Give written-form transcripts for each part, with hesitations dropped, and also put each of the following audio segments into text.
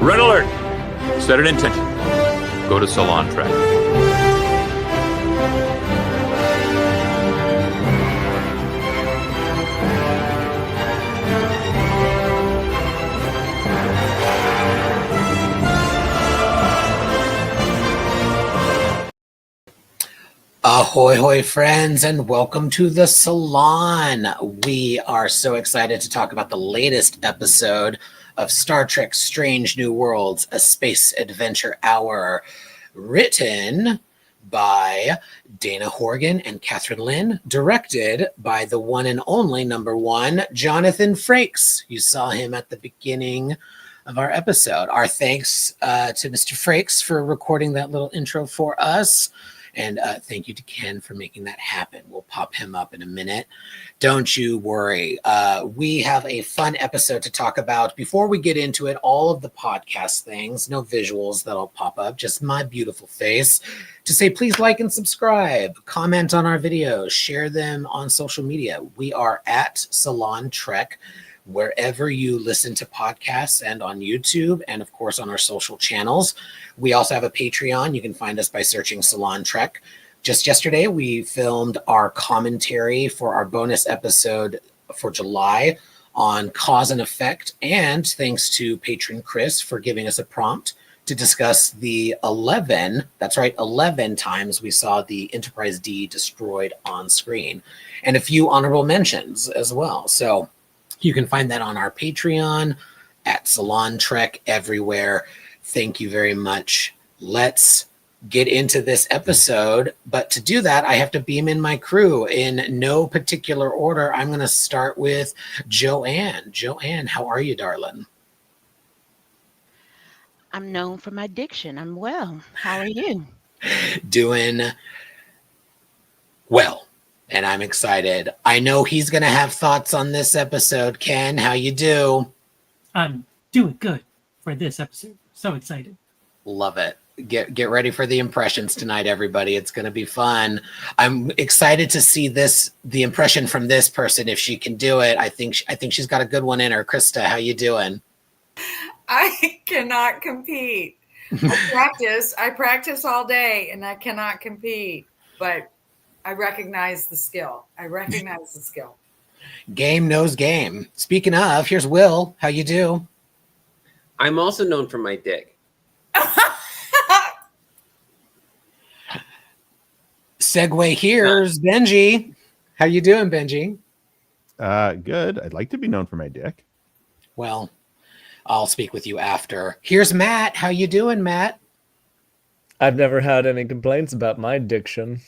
Red alert! Set an intention. Go to Salon track. Ahoy, hoy, friends, and welcome to the Salon. We are so excited to talk about the latest episode of Star Trek Strange New Worlds, a space adventure hour, written by Dana Horgan and Catherine Lynn, directed by the one and only number one, Jonathan Frakes. You saw him at the beginning of our episode. Our thanks to Mr. Frakes for recording that little intro for us. And thank you to Ken for making that happen. We'll pop him up in a minute. Don't you worry. We have a fun episode to talk about. Before we get into it, all of the podcast things, no visuals that'll pop up, just my beautiful face, to say please like and subscribe, comment on our videos, share them on social media. We are at Salon Trek, wherever you listen to podcasts, and on YouTube, and of course on our social channels. We also have a Patreon. You can find us by searching Salon Trek. Just yesterday, we filmed our commentary for our bonus episode for July on cause and effect, and thanks to patron Chris for giving us a prompt to discuss the 11 times we saw the Enterprise D destroyed on screen, and a few honorable mentions as well. So you can find that on our Patreon, at Salon Trek, everywhere. Thank you very much. Let's get into this episode. But to do that, I have to beam in my crew in no particular order. I'm going to start with Joanne. Joanne, how are you, darling? I'm known for my diction. I'm well. How are you? Doing well. And I'm excited. I know he's going to have thoughts on this episode. Ken, how you do? I'm doing good for this episode. So excited. Love it. Get ready for the impressions tonight, everybody. It's going to be fun. I'm excited to see the impression from this person, if she can do it. I think she's got a good one in her. Krista, how you doing? I cannot compete. I practice all day, and I cannot compete. But I recognize the skill. Game knows game. Speaking of, here's Will. How you do? I'm also known for my dick. Segue, here's Benji. How you doing, Benji? Good. I'd like to be known for my dick. Well, I'll speak with you after. Here's Matt. How you doing, Matt? I've never had any complaints about my diction.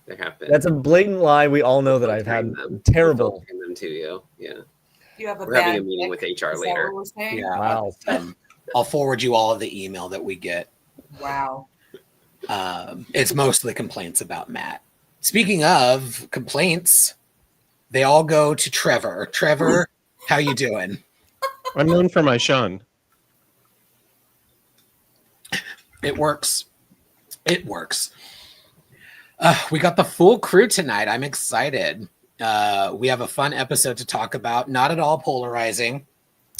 There have been. That's a blatant lie. We all know that I've had terrible. Them to you, yeah. You have We're having a meeting with HR later. Yeah. Wow. I'll forward you all of the email that we get. Wow. It's mostly complaints about Matt. Speaking of complaints, they all go to Trevor. Trevor, how you doing? I'm known for my Sean. It works. We got the full crew tonight. I'm excited. We have a fun episode to talk about. Not at all polarizing.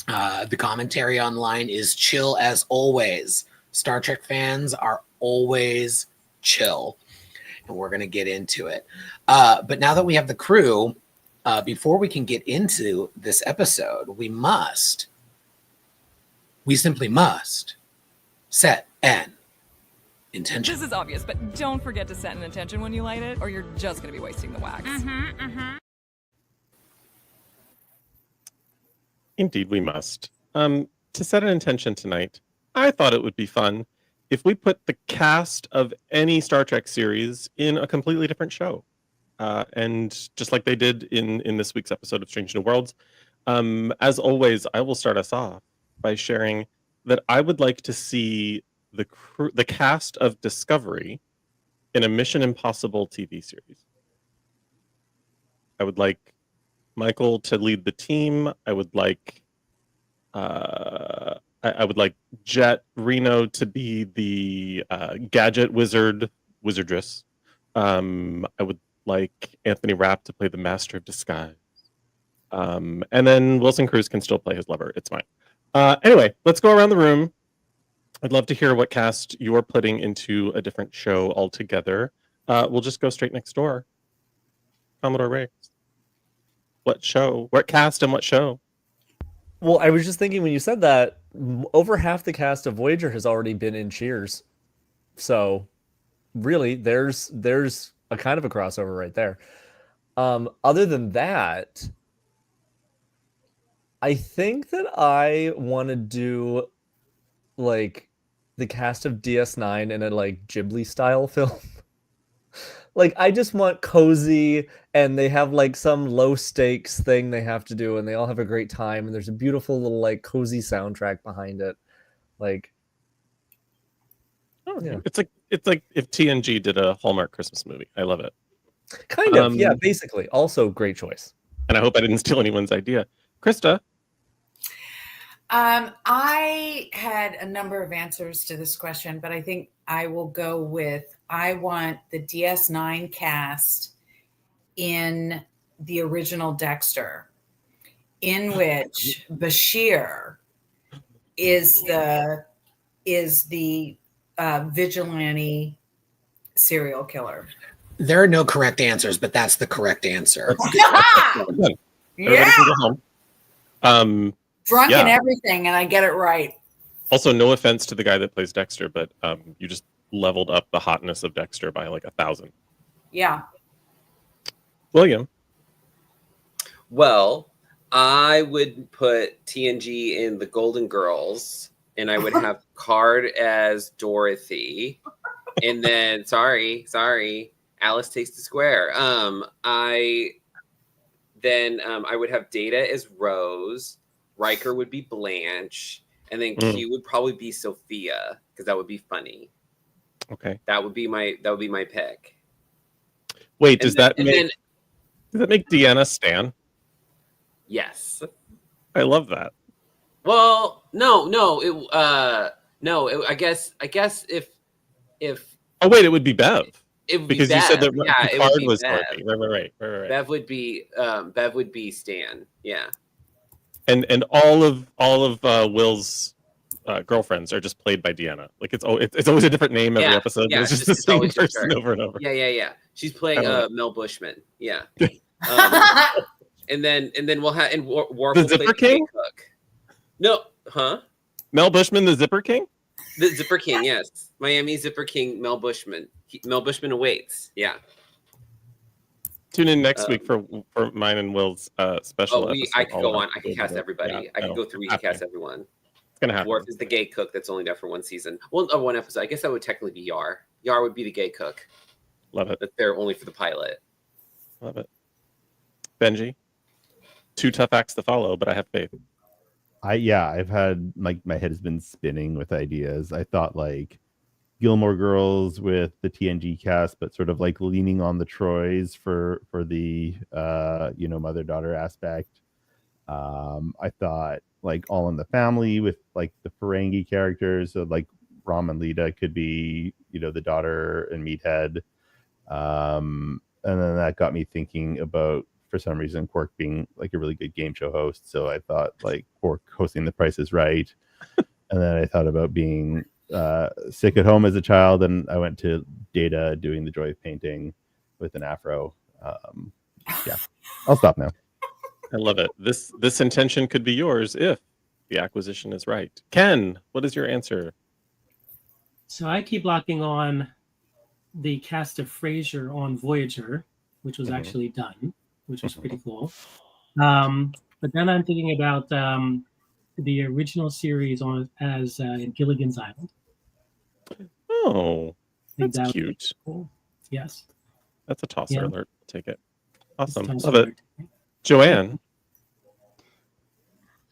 The commentary online is chill as always. Star Trek fans are always chill. And we're going to get into it. But now that we have the crew, before we can get into this episode, we simply must set an intention. This is obvious, but don't forget to set an intention when you light it, or you're just going to be wasting the wax. Indeed, we must. To set an intention tonight, I thought it would be fun if we put the cast of any Star Trek series in a completely different show. And just like they did in this week's episode of Strange New Worlds, as always, I will start us off by sharing that I would like to see the cast of Discovery in a Mission Impossible TV series. I would like Michael to lead the team. I would like I would like Jet Reno to be the gadget wizardress. I would like Anthony Rapp to play the Master of Disguise. And then Wilson Cruz can still play his lover. It's fine. Anyway, let's go around the room. I'd love to hear what cast you're putting into a different show altogether. We'll just go straight next door. Commodore Riggs. What show? What cast and what show? Well, I was just thinking when you said that, over half the cast of Voyager has already been in Cheers. So really, there's a kind of a crossover right there. Other than that, I think that I want to do like the cast of DS9 in a like Ghibli style film. Like I just want cozy, and they have like some low stakes thing they have to do, and they all have a great time, and there's a beautiful little like cozy soundtrack behind it. Like, yeah, it's like if TNG did a Hallmark Christmas movie. I love it. Kind of, yeah, basically. Also, great choice. And I hope I didn't steal anyone's idea. Krista? I had a number of answers to this question, but I think I will go with I want the DS9 cast in the original Dexter, in which Bashir is the vigilante serial killer. There are no correct answers, but that's the correct answer. Yeah. Drunk Yeah. and everything, and I get it right. Also, no offense to the guy that plays Dexter, but you just leveled up the hotness of Dexter by like 1,000. Yeah. William? Well, I would put TNG in the Golden Girls, and I would have Card as Dorothy, and then sorry, Alice takes the square. I would have Data as Rose, Riker would be Blanche, and then Q would probably be Sophia, because that would be funny. Okay. That would be my pick. Wait, does that make Deanna Stan? Yes. I love that. Well, no. I guess if oh wait, it would be Bev. It would because be you Bev. said that Yeah, Picard it would be was Bev. Dorothy. Right. Bev would be Stan. Yeah. And all of Will's girlfriends are just played by Deanna. Like it's always a different name every episode. Yeah, but it's just the same person her. over and over. Yeah. She's playing Mel Bushman. Yeah. And then we'll have Worf the will play Zipper the King. Cook. No, huh? Mel Bushman, the Zipper King. The Zipper King, yes. Miami Zipper King, Mel Bushman. Mel Bushman awaits. Yeah. Tune in next week for mine and Will's special episode. I could go on. I could cast everybody. Yeah, I could go through each cast everyone. It's gonna happen. Worf is the gay cook that's only there for one season. Well, one episode. I guess that would technically be Yar. Yar would be the gay cook. Love it. That's there only for the pilot. Love it. Benji, 2 tough acts to follow, but I have faith. I've had my head has been spinning with ideas. I thought like Gilmore Girls with the TNG cast, but sort of like leaning on the Troys for the mother-daughter aspect. I thought like All in the Family with like the Ferengi characters, so like Ram and Lita could be the daughter and Meathead, and then that got me thinking about, for some reason, Quark being like a really good game show host. So I thought like Quark hosting The Price is Right. And then I thought about being sick at home as a child, and I went to Data doing The Joy of Painting with an afro. I'll stop now. I love it. This intention could be yours if the acquisition is right. Ken, what is your answer? So I keep locking on the cast of Frasier on Voyager, which was actually done, which was pretty cool. But then I'm thinking about the original series as Gilligan's Island. Oh, that's that cute. Cool. Yes. That's a tosser alert. Take it. Awesome. Tosser Love it. Joanne?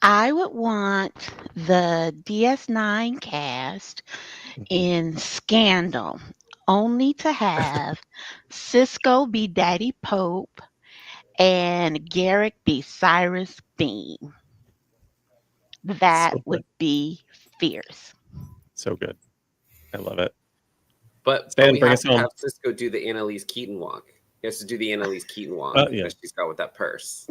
I would want the DS9 cast in Scandal, only to have Cisco be Daddy Pope and Garrick be Cyrus Beam. That would be fierce. So good. I love it. But Stan, we bring have us to home. have Cisco do the Annalise Keaton walk. He has to do the Annalise Keaton walk Yeah. because she's got with that purse.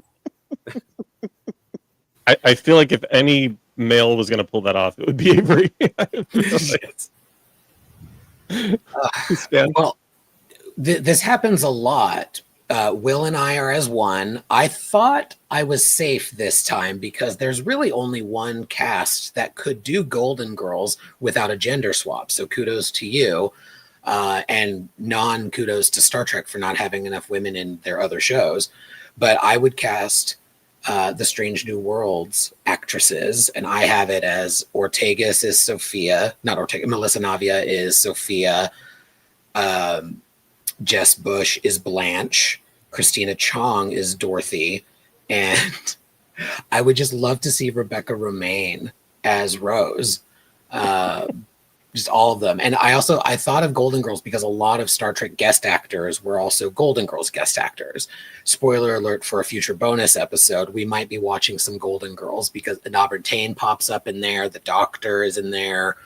I feel like if any male was going to pull that off, it would be Avery. Stan? Well, this happens a lot. Will and I are as one. I thought I was safe this time because there's really only one cast that could do Golden Girls without a gender swap. So kudos to you, and non-kudos to Star Trek for not having enough women in their other shows. But I would cast the Strange New Worlds actresses, and I have it as Ortegas is Sophia, not Ortega, Melissa Navia is Sophia, Jess Bush is Blanche, Christina Chong is Dorothy, and I would just love to see Rebecca Romaine as Rose. Just all of them. And I thought of Golden Girls because a lot of Star Trek guest actors were also Golden Girls guest actors. Spoiler alert for a future bonus episode, we might be watching some Golden Girls because Aubrey Tain pops up in there, the Doctor is in there,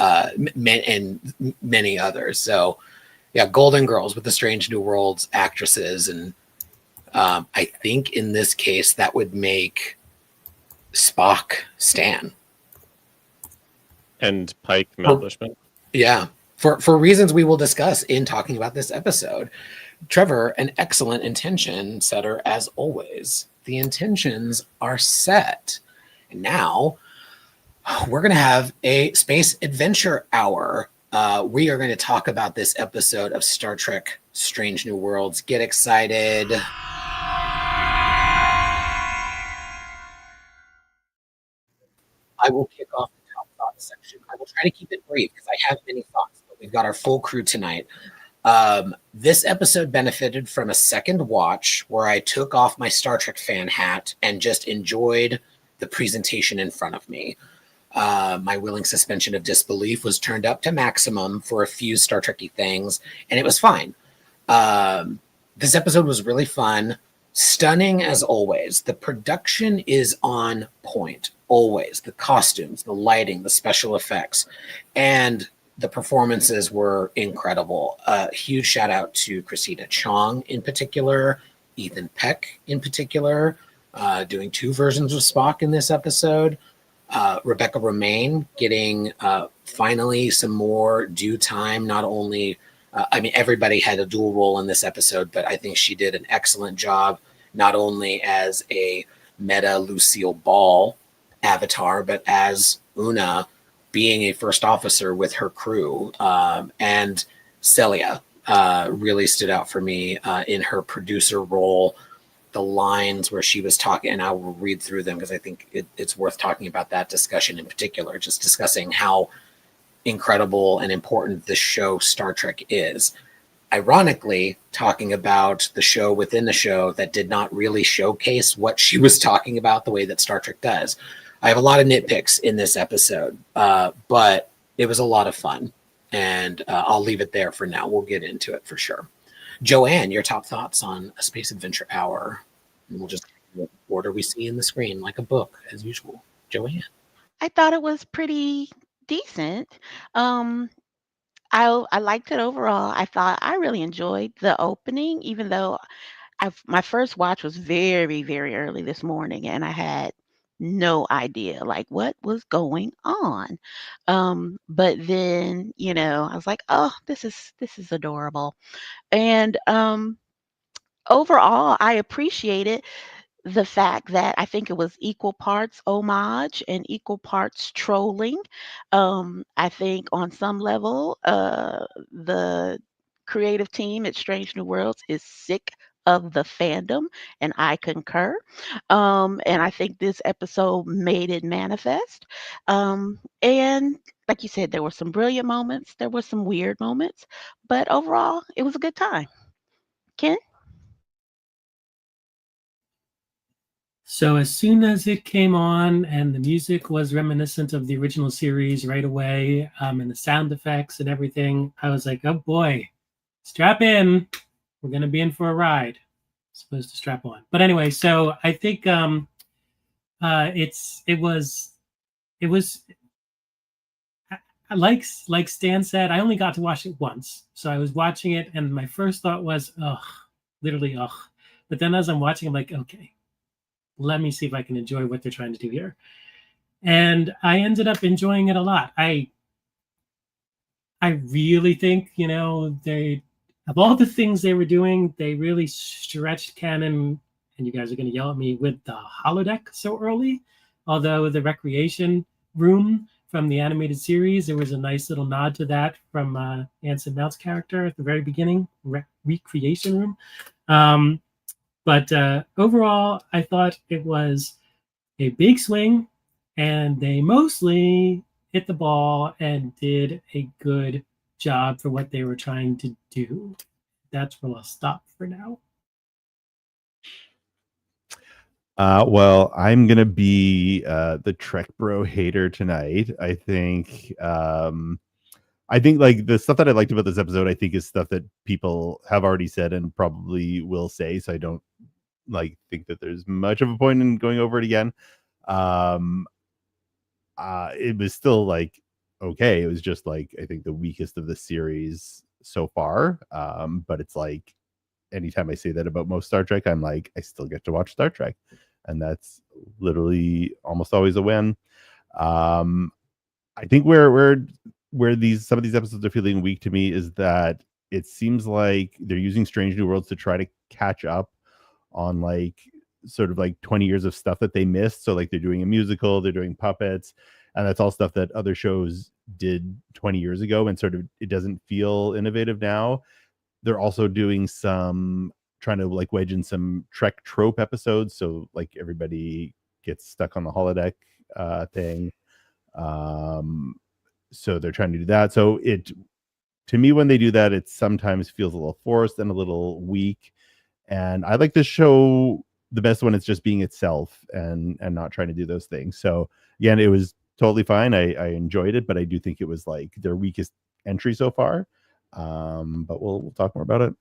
and many others. So yeah, Golden Girls with the Strange New Worlds actresses. And I think in this case that would make Spock Stan. And Pike Mel Bushman. Yeah, for reasons we will discuss in talking about this episode. Trevor, an excellent intention setter as always. The intentions are set. And now we're going to have a space adventure hour. We are going to talk about this episode of Star Trek Strange New Worlds. Get excited. I will kick off section. I will try to keep it brief because I have many thoughts, but we've got our full crew tonight. This episode benefited from a second watch where I took off my Star Trek fan hat and just enjoyed the presentation in front of me. My willing suspension of disbelief was turned up to maximum for a few Star Trek-y things, and it was fine. This episode was really fun. Stunning as always. The production is on point. Always. The costumes, the lighting, the special effects, and the performances were incredible. Huge shout out to Christina Chong in particular, Ethan Peck in particular, doing two versions of Spock in this episode. Rebecca Romaine getting finally some more due time. Not only, everybody had a dual role in this episode, but I think she did an excellent job, not only as a meta Lucille Ball avatar, but as Una being a first officer with her crew. And Celia really stood out for me in her producer role. The lines where she was talking, and I will read through them because I think it's worth talking about that discussion in particular, just discussing how incredible and important this show Star Trek is. Ironically, talking about the show within the show that did not really showcase what she was talking about the way that Star Trek does. I have a lot of nitpicks in this episode, but it was a lot of fun, and I'll leave it there for now. We'll get into it for sure. Joanne, your top thoughts on A Space Adventure Hour? And we'll just what order we see in the screen, like a book, as usual. Joanne. I thought it was pretty decent. I liked it overall. I really enjoyed the opening, even though my first watch was very, very early this morning, and I had no idea like what was going on. But then, I was like, oh, this is adorable. And overall, I appreciated the fact that I think it was equal parts homage and equal parts trolling. I think on some level, the creative team at Strange New Worlds is sick of the fandom, and I concur. And I think this episode made it manifest. And like you said, there were some brilliant moments, there were some weird moments, but overall, it was a good time. Ken? So as soon as it came on and the music was reminiscent of the original series right away, and the sound effects and everything, I was like, oh boy, strap in. We're going to be in for a ride. Supposed to strap on. But anyway, so I think it was like Stan said, I only got to watch it once. So I was watching it and my first thought was, ugh, literally ugh. But then as I'm watching, I'm like, okay, let me see if I can enjoy what they're trying to do here. And I ended up enjoying it a lot. I really think, they, of all the things they were doing, they really stretched canon, and you guys are going to yell at me, with the holodeck so early. Although the recreation room from the animated series, there was a nice little nod to that from Anson Mount's character at the very beginning, recreation room. But overall, I thought it was a big swing, and they mostly hit the ball and did a good job for what they were trying to do. That's where I'll stop for now. Well, I'm gonna be the Trek bro hater tonight. I think like the stuff that I liked about this episode, I think is stuff that people have already said and probably will say. So I don't like think that there's much of a point in going over it again. It was still like okay. It was just like I think the weakest of the series so far. But it's like anytime I say that about most Star Trek, I'm like, I still get to watch Star Trek. And that's literally almost always a win. I think where some of these episodes are feeling weak to me is that it seems like they're using Strange New Worlds to try to catch up on like sort of like 20 years of stuff that they missed. So like they're doing a musical, they're doing puppets, and that's all stuff that other shows did 20 years ago, and sort of it doesn't feel innovative now. They're also doing some trying to like wedge in some Trek trope episodes, so like everybody gets stuck on the holodeck thing. So they're trying to do that. So to me, when they do that, it sometimes feels a little forced and a little weak. And I like this show the best when it's just being itself and not trying to do those things. So again, it was totally fine. I enjoyed it, but I do think it was like their weakest entry so far. But we'll talk more about it.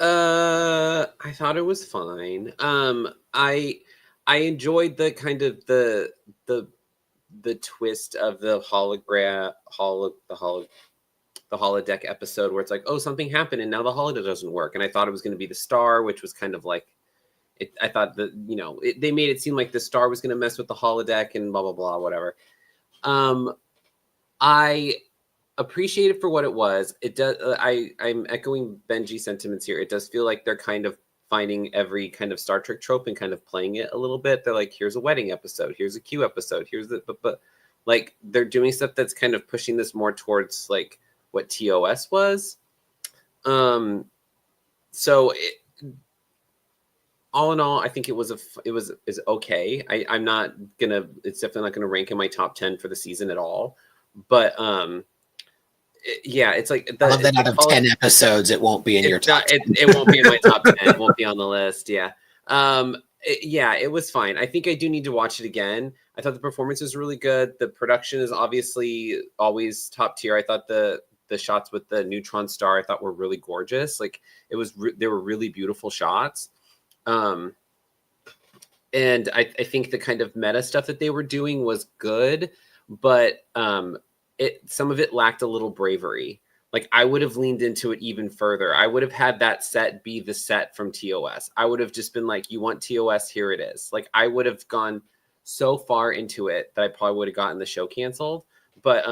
I thought it was fine. I enjoyed the kind of the twist of the holodeck episode where it's like, oh, something happened and now the holodeck doesn't work. And I thought it was going to be the star, which was kind of like I thought that, they made it seem like the star was going to mess with the holodeck and blah, blah, blah, whatever. I appreciate it for what it was. It does. I'm echoing Benji's sentiments here. It does feel like they're kind of finding every kind of Star Trek trope and kind of playing it a little bit. They're like, here's a wedding episode, here's a Q episode, here's the but like they're doing stuff that's kind of pushing this more towards like what TOS was. So all in all, I think is okay. I'm not gonna. It's definitely not gonna rank in my top 10 for the season at all. But yeah, it's like I love that out of 10 episodes, it won't be in your top 10. It won't be in my top 10. It won't be on the list. Yeah. It was fine. I think I do need to watch it again. I thought the performance was really good. The production is obviously always top tier. I thought the shots with the neutron star I thought were really gorgeous. Like they were really beautiful shots. And I think the kind of meta stuff that they were doing was good, but some of it lacked a little bravery. Like I would have leaned into it even further. I would have had that set be the set from TOS. I would have just been like, you want TOS, here it is. Like I would have gone so far into it that I probably would have gotten the show canceled. But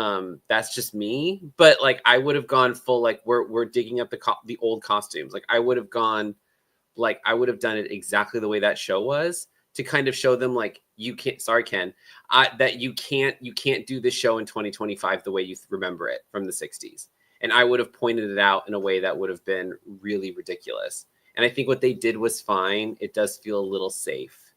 that's just me. But like I would have gone full, like we're digging up the old costumes. Like I would have gone, like I would have done it exactly the way that show was, to kind of show them like, you can't, sorry Ken, that you can't do this show in 2025 the way you remember it from the 60s. And I would have pointed it out in a way that would have been really ridiculous. And I think what they did was fine. It does feel a little safe,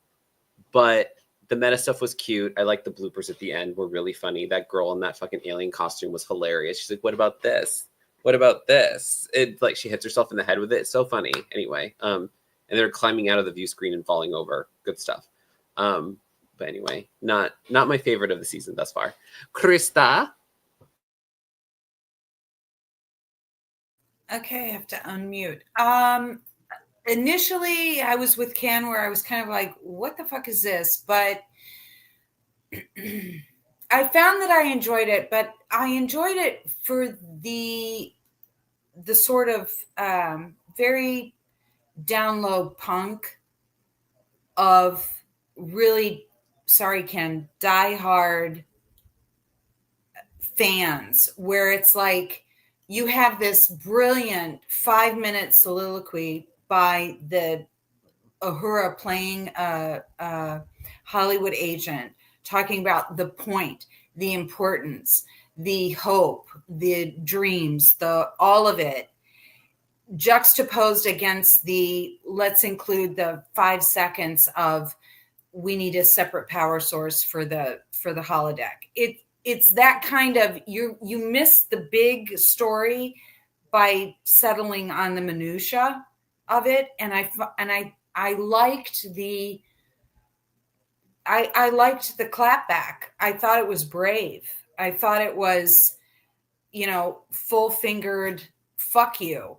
but the meta stuff was cute. I like the bloopers at the end were really funny. That girl in that fucking alien costume was hilarious. She's like, what about this? What about this? It like she hits herself in the head with it. It's so funny. Anyway, and they're climbing out of the view screen and falling over. Good stuff. But anyway, not my favorite of the season thus far. Krista. Okay, I have to unmute. Initially, I was with Ken where I was kind of like, what the fuck is this? But I found that I enjoyed it, but I enjoyed it for the sort of very down low punk of really, sorry, Ken, diehard fans, where it's like you have this brilliant 5-minute soliloquy by the Uhura playing a Hollywood agent, talking about the point, the importance, the hope, the dreams, the all of it, juxtaposed against the let's include the 5 seconds of we need a separate power source for the holodeck. It's that kind of, you miss the big story by settling on the minutia of it. And I liked the I liked the clapback. I thought it was brave. I thought it was, full fingered, fuck you,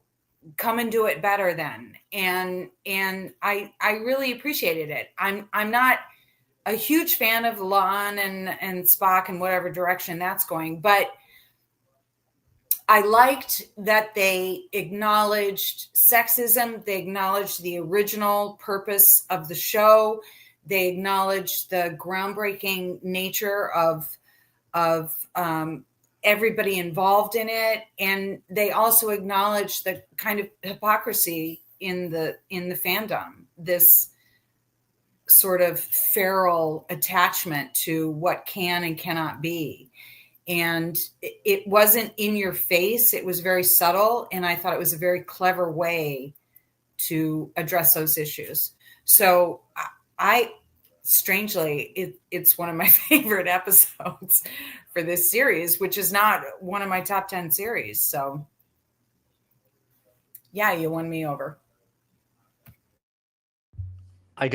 come and do it better then. And I really appreciated it. I'm not a huge fan of Lon and Spock and whatever direction that's going, but I liked that they acknowledged sexism. They acknowledged the original purpose of the show. They acknowledged the groundbreaking nature of everybody involved in it, and they also acknowledged the kind of hypocrisy in the fandom. This sort of feral attachment to what can and cannot be. And it wasn't in your face. It was very subtle. And I thought it was a very clever way to address those issues. So I strangely, it's one of my favorite episodes for this series, which is not one of my top 10 series. So yeah, you won me over. I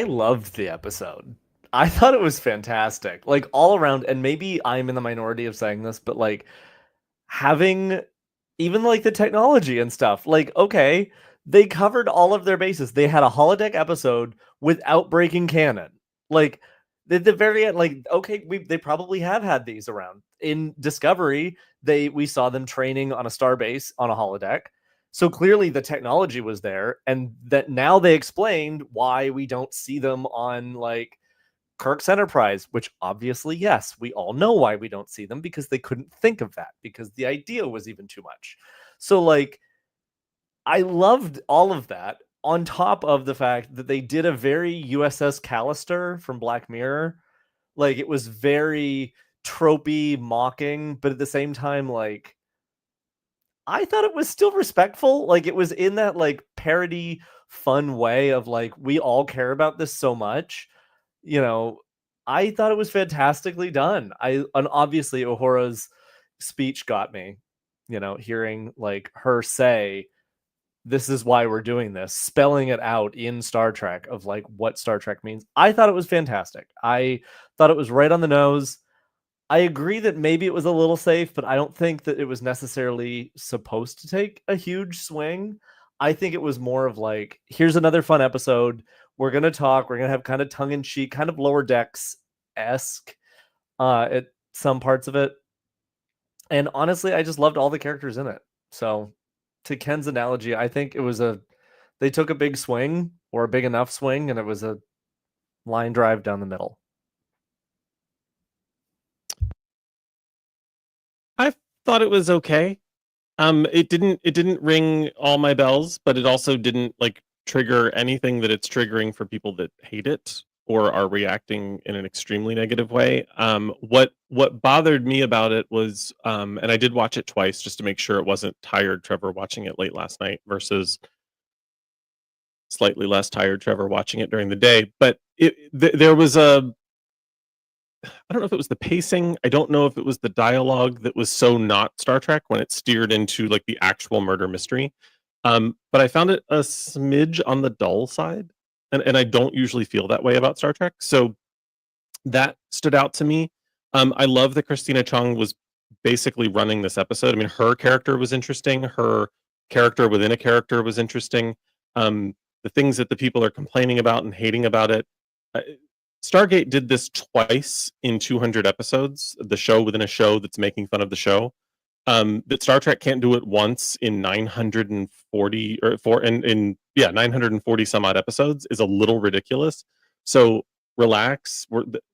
loved the episode. I thought it was fantastic. Like all around, and maybe I'm in the minority of saying this, but like having even like the technology and stuff, like, okay, they covered all of their bases. They had a holodeck episode without breaking canon. Like at the very end, like, okay, they probably have had these around. In Discovery, we saw them training on a starbase on a holodeck. So clearly the technology was there, and that now they explained why we don't see them on like Kirk's Enterprise, which obviously, yes, we all know why we don't see them, because they couldn't think of that, because the idea was even too much. So like, I loved all of that, on top of the fact that they did a very USS Callister from Black Mirror. Like, it was very tropey, mocking, but at the same time, like, I thought it was still respectful. Like, it was in that like parody fun way of like, we all care about this so much. I thought it was fantastically done. And obviously Uhura's speech got me, hearing like her say, this is why we're doing this, spelling it out in Star Trek of like what Star Trek means. I thought it was fantastic. I thought it was right on the nose. I agree that maybe it was a little safe, but I don't think that it was necessarily supposed to take a huge swing. I think it was more of like, here's another fun episode. We're going to talk. We're going to have kind of tongue-in-cheek, kind of Lower Decks-esque at some parts of it. And honestly, I just loved all the characters in it. So to Ken's analogy, I think it was they took a big swing, or a big enough swing, and it was a line drive down the middle. I thought it was okay. It didn't ring all my bells, but it also didn't like trigger anything that it's triggering for people that hate it or are reacting in an extremely negative way. What bothered me about it was, and I did watch it twice just to make sure it wasn't tired Trevor watching it late last night versus slightly less tired Trevor watching it during the day. But there was I don't know if it was the pacing. I don't know if it was the dialogue that was so not Star Trek when it steered into like the actual murder mystery. But I found it a smidge on the dull side. And I don't usually feel that way about Star Trek. So that stood out to me. I love that Christina Chong was basically running this episode. I mean, her character was interesting. Her character within a character was interesting. The things that the people are complaining about and hating about it. Stargate did this twice in 200 episodes, the show within a show that's making fun of the show. that Star Trek can't do it once in 940 or 940 some odd episodes is a little ridiculous. So relax.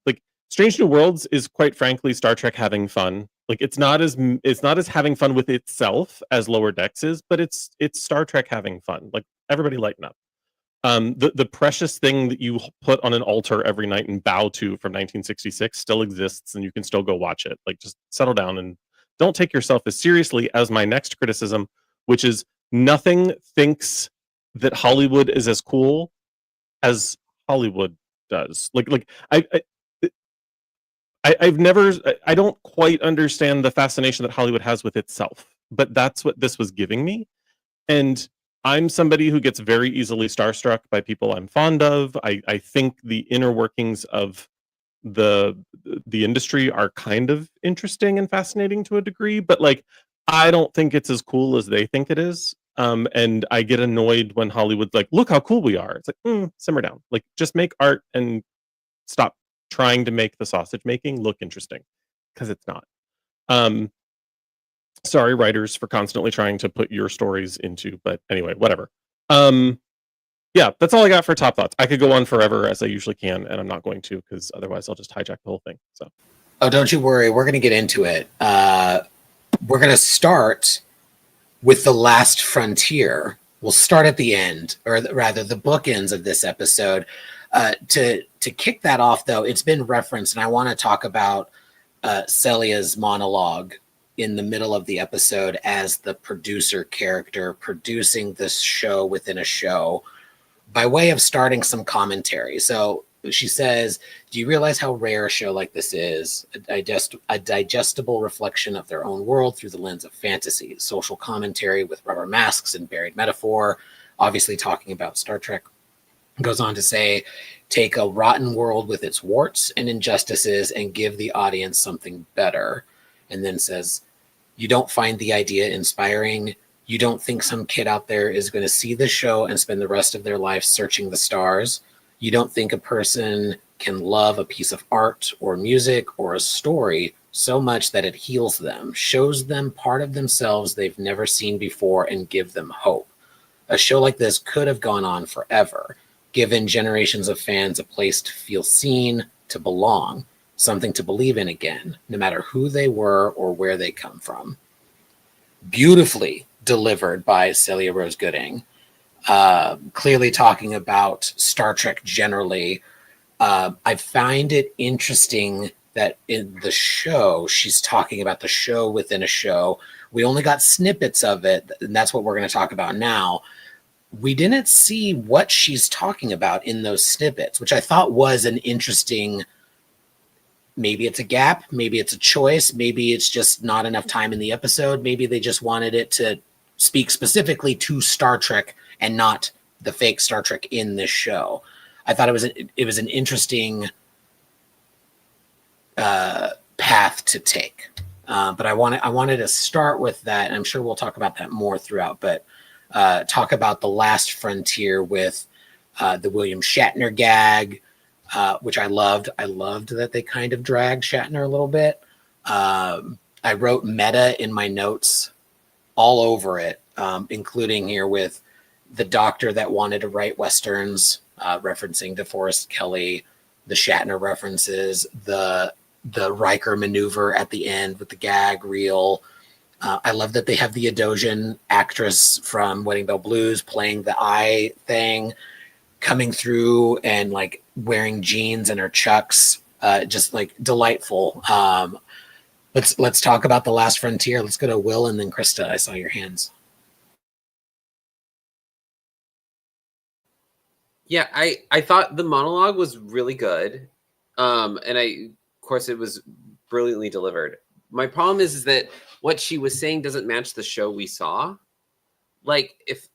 Like Strange New Worlds is quite frankly Star Trek having fun. Like it's not as having fun with itself as Lower Decks is, but it's Star Trek having fun. Like everybody lighten up. The precious thing that you put on an altar every night and bow to from 1966 still exists, and you can still go watch it. Like just settle down and don't take yourself as seriously as my next criticism, which is nothing thinks that Hollywood is as cool as Hollywood does. I don't quite understand the fascination that Hollywood has with itself, but that's what this was giving me. And I'm somebody who gets very easily starstruck by people I'm fond of. I think the inner workings of the industry are kind of interesting and fascinating to a degree, but like I don't think it's as cool as they think it is. And I get annoyed when Hollywood's like, look how cool we are. It's like, simmer down. Like just make art and stop trying to make the sausage making look interesting, because it's not. Sorry, writers, for constantly trying to put your stories into, but anyway, whatever. Yeah, that's all I got for top thoughts. I could go on forever as I usually can, and I'm not going to because otherwise I'll just hijack the whole thing. So, oh, don't you worry, we're going to get into it. We're going to start with The Last Frontier. We'll start at the end, or rather the bookends of this episode. To kick that off, though, it's been referenced, and I want to talk about Celia's monologue in the middle of the episode as the producer character producing this show within a show by way of starting some commentary. So she says, do you realize how rare a show like this is? A digestible reflection of their own world through the lens of fantasy, social commentary with rubber masks and buried metaphor, obviously talking about Star Trek. Goes on to say, take a rotten world with its warts and injustices and give the audience something better. And then says, you don't find the idea inspiring. You don't think some kid out there is going to see the show and spend the rest of their life searching the stars. You don't think a person can love a piece of art or music or a story so much that it heals them, shows them part of themselves they've never seen before, and give them hope. A show like this could have gone on forever, given generations of fans a place to feel seen, to belong, something to believe in again, no matter who they were or where they come from. Beautifully delivered by Celia Rose Gooding, clearly talking about Star Trek generally. I find it interesting that in the show, she's talking about the show within a show. We only got snippets of it, and that's what we're going to talk about now. We didn't see what she's talking about in those snippets, which I thought was an interesting, maybe it's a gap, maybe it's a choice, maybe it's just not enough time in the episode, maybe they just wanted it to speak specifically to Star Trek and not the fake Star Trek in this show. I thought it was an interesting path to take, but I wanted to start with that, and I'm sure we'll talk about that more throughout. But talk about The Last Frontier with the William Shatner gag, which I loved. I loved that they kind of dragged Shatner a little bit. I wrote meta in my notes all over it, including here with the doctor that wanted to write Westerns, referencing DeForest Kelley, the Shatner references, the Riker maneuver at the end with the gag reel. I love that they have the Adosian actress from Wedding Bell Blues playing the eye thing, coming through and like wearing jeans and her chucks, just like delightful. Let's talk about The Last Frontier. Let's go to Will and then Krista. I saw your hands. Yeah, I thought the monologue was really good. And of course it was brilliantly delivered. My problem is that what she was saying doesn't match the show we saw. Like if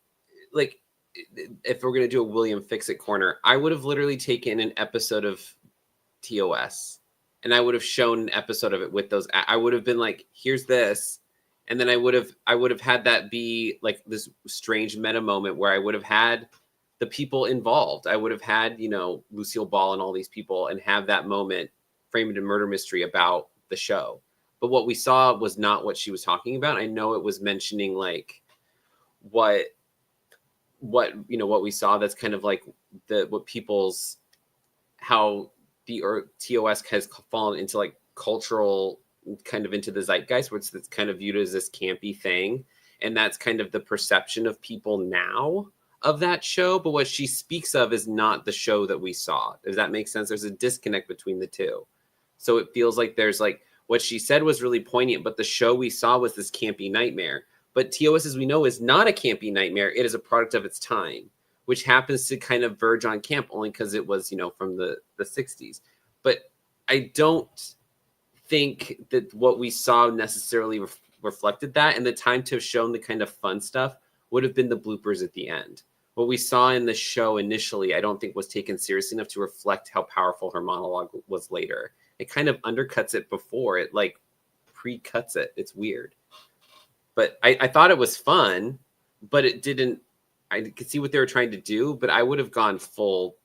we're going to do a William Fix-It corner, I would have literally taken an episode of TOS and I would have shown an episode of it with those. I would have been like, here's this. And then I would have had that be like this strange meta moment where I would have had the people involved. I would have had, Lucille Ball and all these people and have that moment framed in murder mystery about the show. but what we saw was not what she was talking about. I know it was mentioning like what we saw. That's kind of like what people's, how the TOS has fallen into like cultural, kind of into the zeitgeist, where it's kind of viewed as this campy thing. And that's kind of the perception of people now of that show. But what she speaks of is not the show that we saw. Does that make sense? There's a disconnect between the two. So it feels like there's like, what she said was really poignant, but the show we saw was this campy nightmare. But TOS, as we know, is not a campy nightmare. It is a product of its time, which happens to kind of verge on camp only because it was, from the 60s. But I don't think that what we saw necessarily reflected that. And the time to have shown the kind of fun stuff would have been the bloopers at the end. What we saw in the show initially, I don't think was taken seriously enough to reflect how powerful her monologue was later. It kind of undercuts it before it, like pre-cuts it. It's weird. But I thought it was fun, but it didn't. I could see what they were trying to do, but I would have gone full.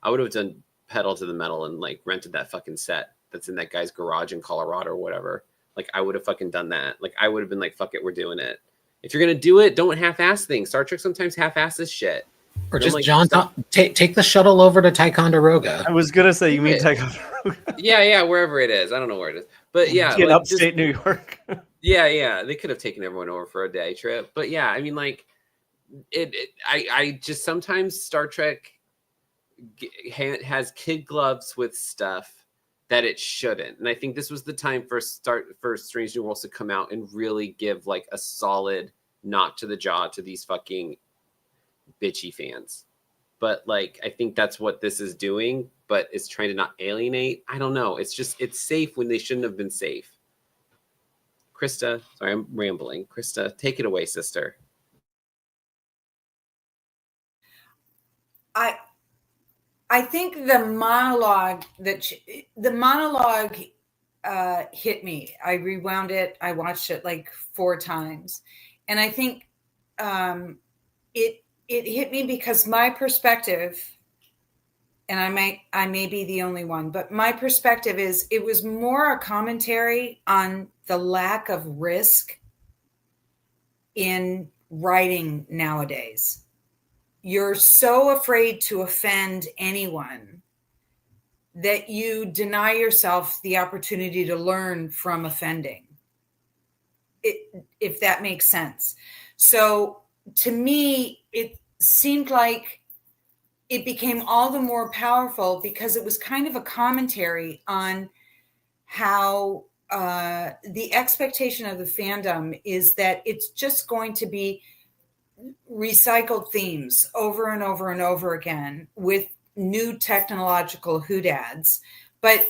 I would have done pedal to the metal and like rented that fucking set that's in that guy's garage in Colorado or whatever. Like I would have fucking done that. Like I would have been like, fuck it, we're doing it. If you're gonna do it, don't half-ass things. Star Trek sometimes half-asses shit. Or just like, John, take the shuttle over to Ticonderoga. I was gonna say, you mean Ticonderoga? Yeah, wherever it is. I don't know where it is, but yeah, in upstate New York. Yeah, they could have taken everyone over for a day trip, but yeah, I mean, like, I just sometimes Star Trek has kid gloves with stuff that it shouldn't, and I think this was the time for Strange New Worlds to come out and really give like a solid knock to the jaw to these fucking bitchy fans. But like, I think that's what this is doing, but it's trying to not alienate. I don't know. It's safe when they shouldn't have been safe. Krista, sorry, I'm rambling. Krista, take it away, sister. I think the monologue hit me. I rewound it. I watched it like 4 times, and I think it hit me because my perspective, and I may be the only one, but my perspective is it was more a commentary on the lack of risk in writing nowadays. You're so afraid to offend anyone that you deny yourself the opportunity to learn from offending, if that makes sense. So to me, it seemed like it became all the more powerful because it was kind of a commentary on how the expectation of the fandom is that it's just going to be recycled themes over and over and over again with new technological hoodads, but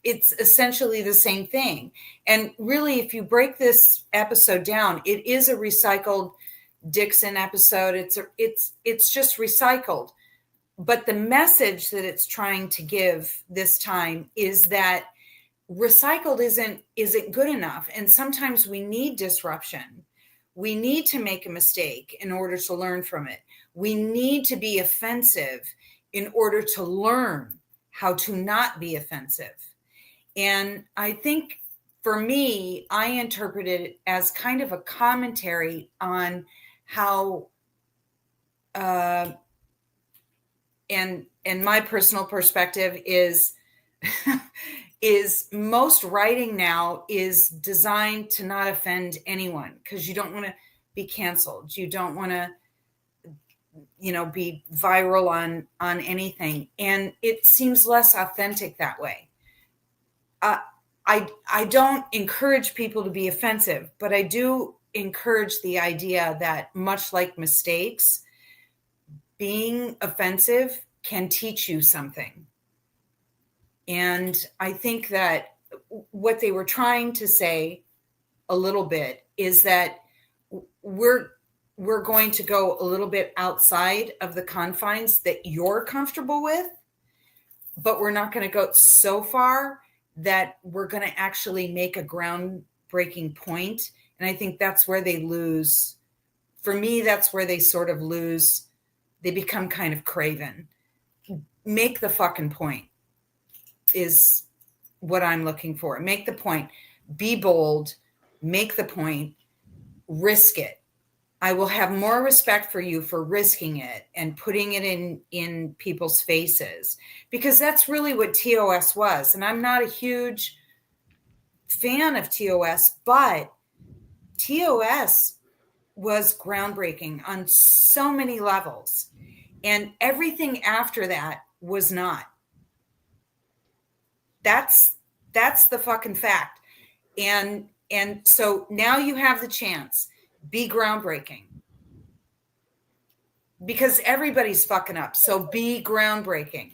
it's essentially the same thing. And really, if you break this episode down, it is a recycled Dixon episode. It's just recycled. But the message that it's trying to give this time is that recycled isn't good enough. And sometimes we need disruption. We need to make a mistake in order to learn from it. We need to be offensive in order to learn how to not be offensive. And I think for me, I interpreted it as kind of a commentary on how, and my personal perspective is, is most writing now is designed to not offend anyone because you don't want to be canceled. You don't want to, be viral on anything. And it seems less authentic that way. I don't encourage people to be offensive, but I do encourage the idea that much like mistakes, being offensive can teach you something. And I think that what they were trying to say a little bit is that we're going to go a little bit outside of the confines that you're comfortable with, but we're not going to go so far that we're going to actually make a groundbreaking point. And I think that's where they lose. For me, that's where they sort of lose. They become kind of craven. Make the fucking point is what I'm looking for. Make the point. be bold, make the point, risk it. I will have more respect for you for risking it and putting it in people's faces, because that's really what TOS was. And I'm not a huge fan of TOS, but TOS was groundbreaking on so many levels, and everything after that was not. That's the fucking fact. And so now you have the chance. Be groundbreaking, because everybody's fucking up. So be groundbreaking.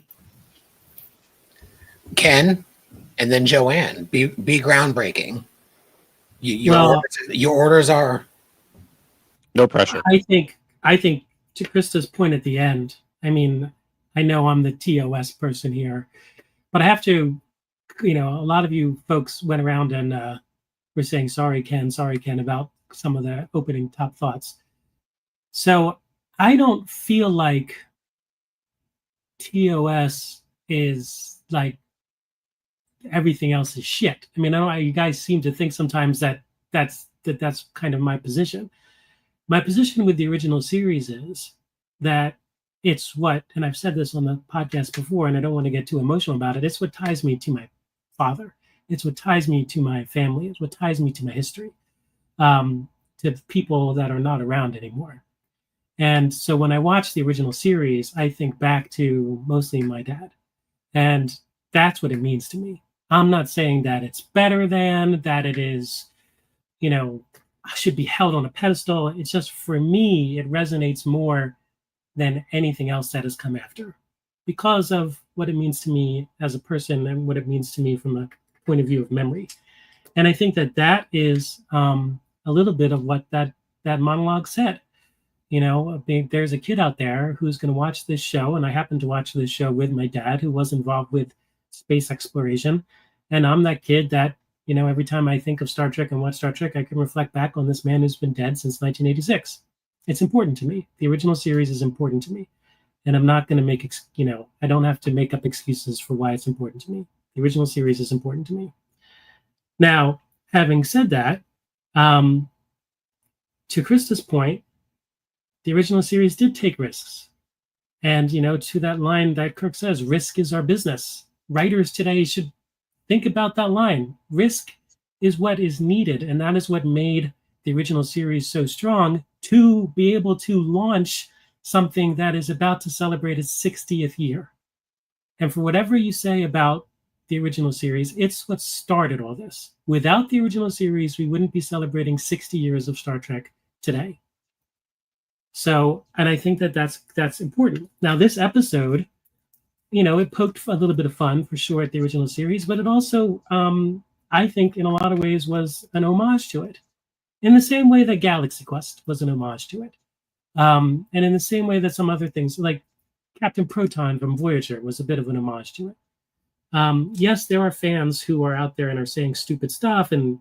Ken, and then Joanne. Be groundbreaking. Your orders are No pressure. I think to Krista's point at the end, I mean, I know I'm the TOS person here, but I have to, a lot of you folks went around and were saying, sorry, Ken, about some of the opening top thoughts. So I don't feel like TOS is like everything else is shit. I mean, I know you guys seem to think sometimes that's kind of my position. My position with the original series is that it's what, and I've said this on the podcast before, and I don't want to get too emotional about it, it's what ties me to my father. It's what ties me to my family. It's what ties me to my history, to people that are not around anymore. And so when I watch the original series, I think back to mostly my dad. And that's what it means to me. I'm not saying that it's better than, that it is, should be held on a pedestal. It's just, for me, it resonates more than anything else that has come after, because of what it means to me as a person and what it means to me from a point of view of memory. And I think that is a little bit of what that monologue said. There's a kid out there who's going to watch this show, and I happen to watch this show with my dad, who was involved with space exploration. And I'm that kid that, every time I think of Star Trek and watch Star Trek, I can reflect back on this man who's been dead since 1986. It's important to me. The original series is important to me. And I'm not going to make, I don't have to make up excuses for why it's important to me. The original series is important to me. Now, having said that, to Krista's point, the original series did take risks. And, to that line that Kirk says, risk is our business. Writers today should think about that line. Risk is what is needed. And that is what made the original series so strong, to be able to launch something that is about to celebrate its 60th year. And for whatever you say about the original series, it's what started all this. Without the original series, we wouldn't be celebrating 60 years of Star Trek today. So, and I think that's important. Now, this episode, it poked a little bit of fun for sure at the original series, but it also, I think, in a lot of ways, was an homage to it, in the same way that Galaxy Quest was an homage to it, and in the same way that some other things, like Captain Proton from Voyager, was a bit of an homage to it. Yes, there are fans who are out there and are saying stupid stuff, and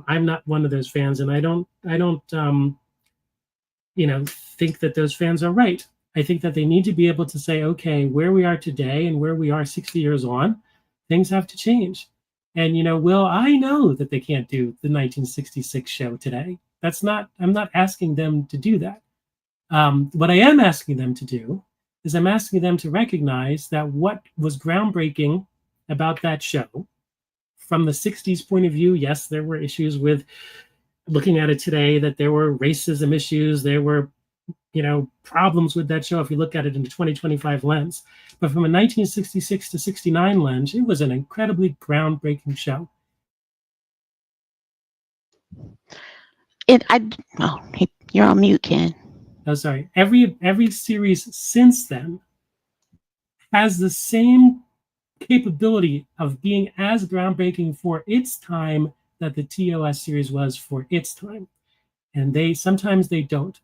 I'm not one of those fans, and I don't think that those fans are right. I think that they need to be able to say, okay, where we are today and where we are 60 years on, things have to change. And, Will, I know that they can't do the 1966 show today. I'm not asking them to do that. What I am asking them to do is I'm asking them to recognize that what was groundbreaking about that show, from the 60s point of view, yes, there were issues with looking at it today, that there were racism issues, there were problems with that show if you look at it in the 2025 lens. But from a 1966 to 69 lens, it was an incredibly groundbreaking show. You're on mute, Ken. Oh, sorry. Every series since then has the same capability of being as groundbreaking for its time that the TOS series was for its time. And sometimes they don't.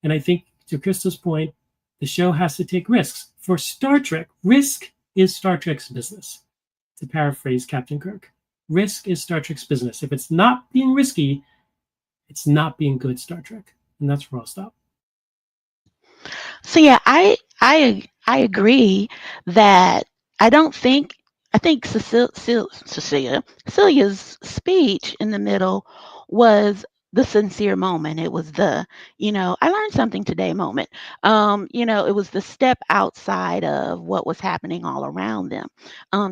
And I think, to Krista's point, the show has to take risks. For Star Trek, risk is Star Trek's business. To paraphrase Captain Kirk, risk is Star Trek's business. If it's not being risky, it's not being good Star Trek. And that's where I'll stop. So yeah, I agree that I don't think I think Cecilia's speech in the middle was the sincere moment. It was the, I learned something today moment. It was the step outside of what was happening all around them.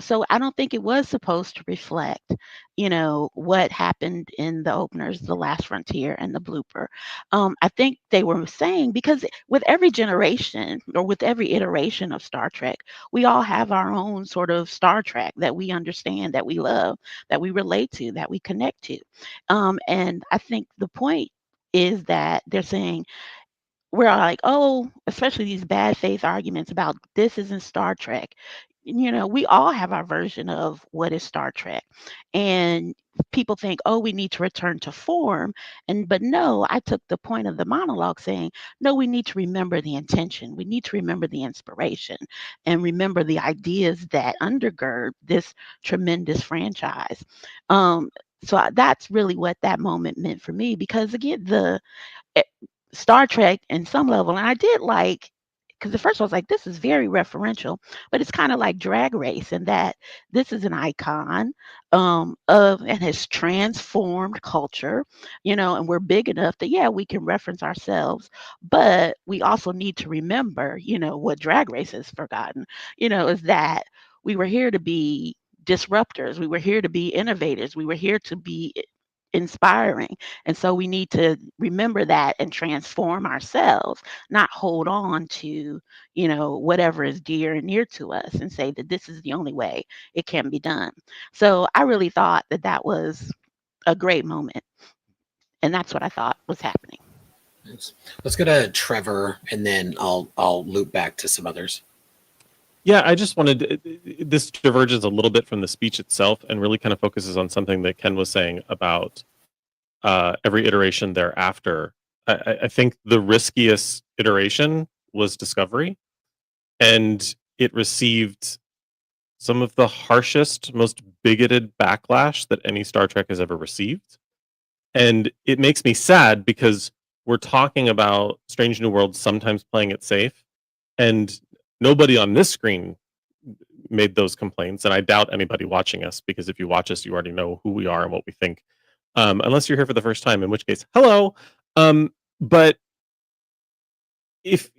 So I don't think it was supposed to reflect, what happened in the openers, The Last Frontier, and the blooper. I think they were saying, because with every generation or with every iteration of Star Trek, we all have our own sort of Star Trek that we understand, that we love, that we relate to, that we connect to. And I think the point is that they're saying, we're all like, oh, especially these bad faith arguments about this isn't Star Trek. We all have our version of what is Star Trek. And people think, oh, we need to return to form. But no, I took the point of the monologue saying, no, we need to remember the intention. We need to remember the inspiration and remember the ideas that undergird this tremendous franchise. That's really what that moment meant for me, because again, eh, Star Trek in some level, and I did like, because at first I was like, this is very referential, but it's kind of like Drag Race in that this is an icon of and has transformed culture, and we're big enough that yeah, we can reference ourselves, but we also need to remember, what Drag Race has forgotten, is that we were here to be disruptors, we were here to be innovators, we were here to be inspiring. And so we need to remember that and transform ourselves, not hold on to, whatever is dear and near to us and say that this is the only way it can be done. So I really thought that that was a great moment. And that's what I thought was happening. Let's go to Trevor, and then I'll loop back to some others. Yeah, I just wanted this diverges a little bit from the speech itself and really kind of focuses on something that Ken was saying about every iteration thereafter. I think the riskiest iteration was Discovery, and it received some of the harshest, most bigoted backlash that any Star Trek has ever received. And it makes me sad because we're talking about Strange New Worlds sometimes playing it safe, and nobody on this screen made those complaints, and I doubt anybody watching us, because if you watch us, you already know who we are and what we think. Unless you're here for the first time, in which case, hello. But if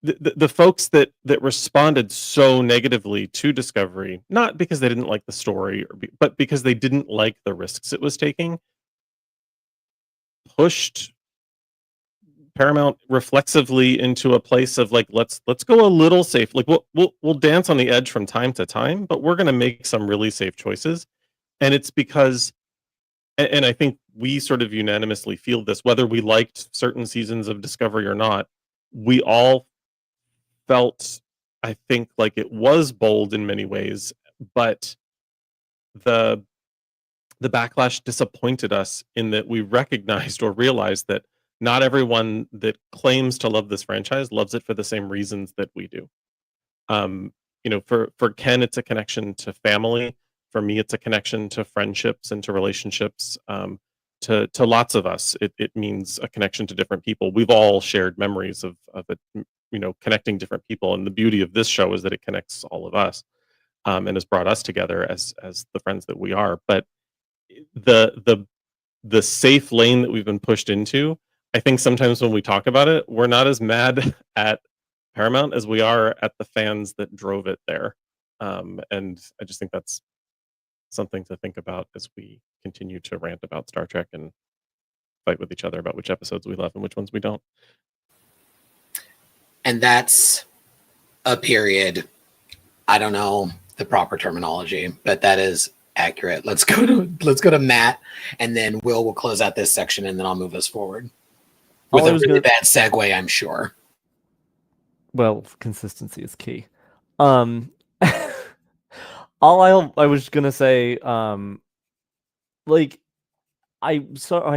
the folks that responded so negatively to Discovery, not because they didn't like the story, but because they didn't like the risks it was taking, pushed Paramount reflexively into a place of like, let's go a little safe. Like we'll dance on the edge from time to time, but we're going to make some really safe choices. And it's because, and I think we sort of unanimously feel this, whether we liked certain seasons of Discovery or not, we all felt, I think, like it was bold in many ways, but the backlash disappointed us in that we recognized or realized that not everyone that claims to love this franchise loves it for the same reasons that we do. For Ken, it's a connection to family. For me, it's a connection to friendships and to relationships. To lots of us, it means a connection to different people. We've all shared memories of it, connecting different people. And the beauty of this show is that it connects all of us, and has brought us together as the friends that we are. But the safe lane that we've been pushed into, I think sometimes when we talk about it, we're not as mad at Paramount as we are at the fans that drove it there. And I just think that's something to think about as we continue to rant about Star Trek and fight with each other about which episodes we love and which ones we don't. And that's a period. I don't know the proper terminology, but that is accurate. Let's go to Matt, and then will close out this section, and then I'll move us forward with a really bad segue, I'm sure. Well, consistency is key. All I was gonna say, like, I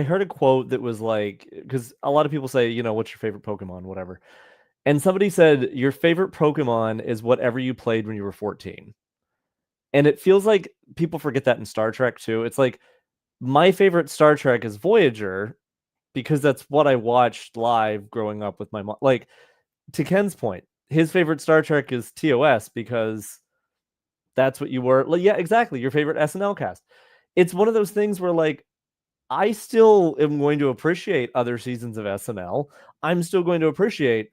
heard a quote that was like, because a lot of people say, what's your favorite Pokemon, whatever, and somebody said your favorite Pokemon is whatever you played when you were 14. And it feels like people forget that in Star Trek too. It's like, my favorite Star Trek is Voyager because that's what I watched live growing up with my mom. Like, to Ken's point, his favorite Star Trek is TOS because That's what you were. Like, yeah, exactly. Your favorite SNL cast. It's one of those things where, like, I still am going to appreciate other seasons of SNL. I'm still going to appreciate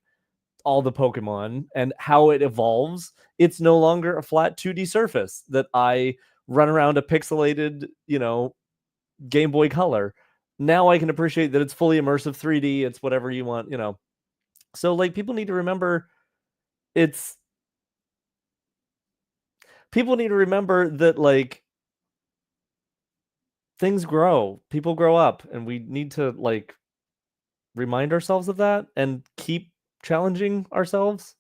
all the Pokemon and how it evolves. It's no longer a flat 2D surface that I run around a pixelated, Game Boy Color. Now I can appreciate that it's fully immersive 3D. It's whatever you want, So, like, people need to remember that, like, things grow, people grow up, and we need to, like, remind ourselves of that and keep challenging ourselves.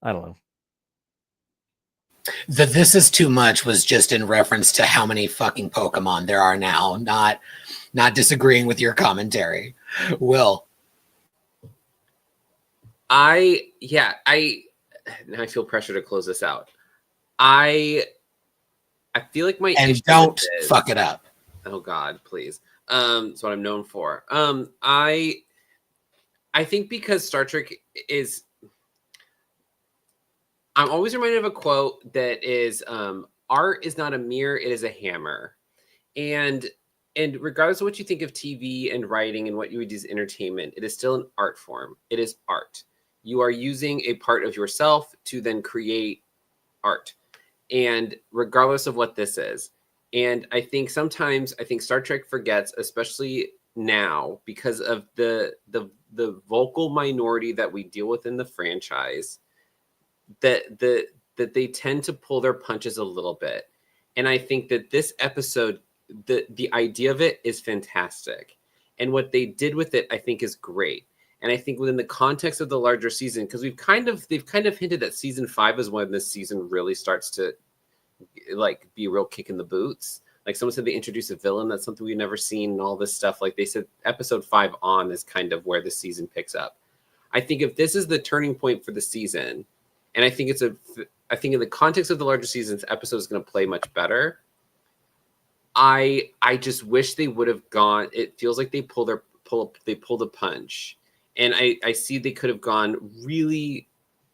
I don't know. The "this is too much" was just in reference to how many fucking Pokemon there are now, not disagreeing with your commentary. Will. Now I feel pressure to close this out. I feel like my and issue don't with this, fuck it up. Oh God, please. It's what I'm known for. I think because Star Trek is, I'm always reminded of a quote that is, art is not a mirror, it is a hammer. And regardless of what you think of TV and writing and what you would do as entertainment, it is still an art form. It is art. You are using a part of yourself to then create art. And regardless of what this is. And I think sometimes Star Trek forgets, especially now, because of the vocal minority that we deal with in the franchise, that they tend to pull their punches a little bit. And I think that this episode, the idea of it is fantastic. And what they did with it, I think, is great. And I think within the context of the larger season, because they've kind of hinted that season 5 is when this season really starts to, like, be a real kick in the boots. Like, someone said they introduced a villain. That's something we've never seen, and all this stuff. Like, they said episode 5 on is kind of where the season picks up. I think if this is the turning point for the season, and I think in the context of the larger seasons, episode is going to play much better. I just wish they would have gone. It feels like they pulled a punch, and I see they could have gone really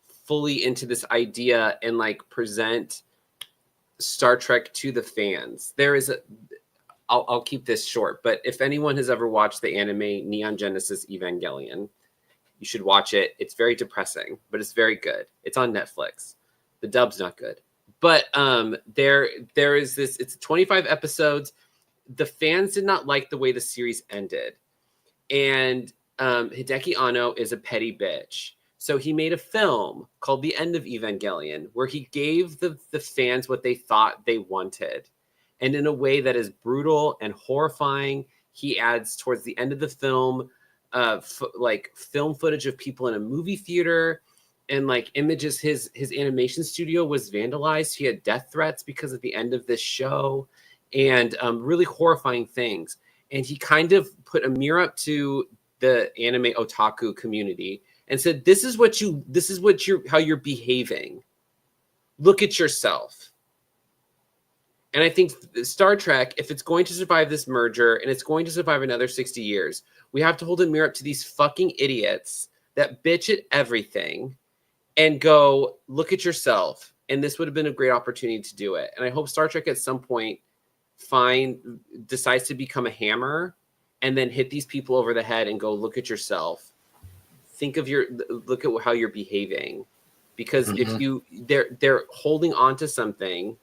fully into this idea and, like, present Star Trek to the fans. I'll keep this short, but if anyone has ever watched the anime Neon Genesis Evangelion, you should watch it. It's very depressing, but it's very good. It's on Netflix. The dub's not good, but there is this. It's 25 episodes. The fans did not like the way the series ended, and Hideki Anno is a petty bitch. So he made a film called The End of Evangelion, where he gave the fans what they thought they wanted. And in a way that is brutal and horrifying, he adds towards the end of the film, like, film footage of people in a movie theater, and, like, images. His animation studio was vandalized. He had death threats because at the end of this show, and really horrifying things. And he kind of put a mirror up to the anime otaku community and said, this is how you're behaving. Look at yourself. And I think Star Trek, if it's going to survive this merger and it's going to survive another 60 years, we have to hold a mirror up to these fucking idiots that bitch at everything and go, look at yourself. And this would have been a great opportunity to do it. And I hope Star Trek at some point decides to become a hammer and then hit these people over the head and go, look at yourself. Look at how you're behaving, because if they're holding on to something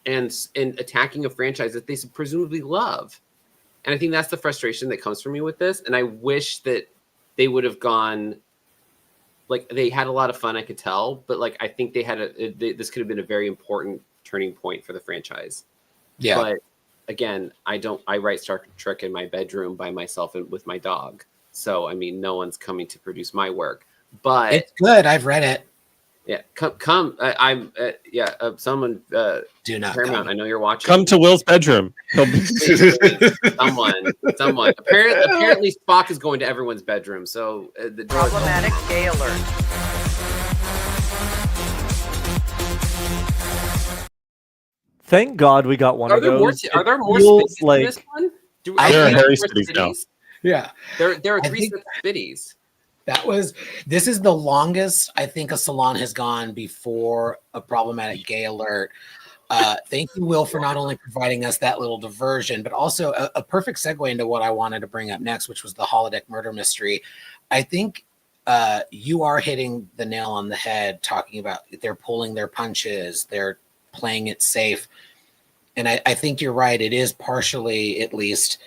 and attacking a franchise that they presumably love. And I think that's the frustration that comes from me with this. And I wish that they would have gone, like, they had a lot of fun, I could tell, but, like, I think this could have been a very important turning point for the franchise. Yeah. But again, I write Star Trek in my bedroom by myself and with my dog. So, I mean, no one's coming to produce my work, but it's good. I've read it. Yeah, someone. Do not Paramount. come. I know you're watching. Come to Will's bedroom. someone. Apparently, Spock is going to everyone's bedroom. So the door. Problematic gay alert. Thank God we got one of those. Are there more feels spitties like- in this one? There are Harry spitties now. Yeah. There are I three think- spitties. This is the longest I think a salon has gone before a problematic gay alert. Thank you, Will, for not only providing us that little diversion, but also a perfect segue into what I wanted to bring up next, which was the holodeck murder mystery. I think you are hitting the nail on the head, talking about they're pulling their punches, they're playing it safe. And I think you're right. It is partially, at least,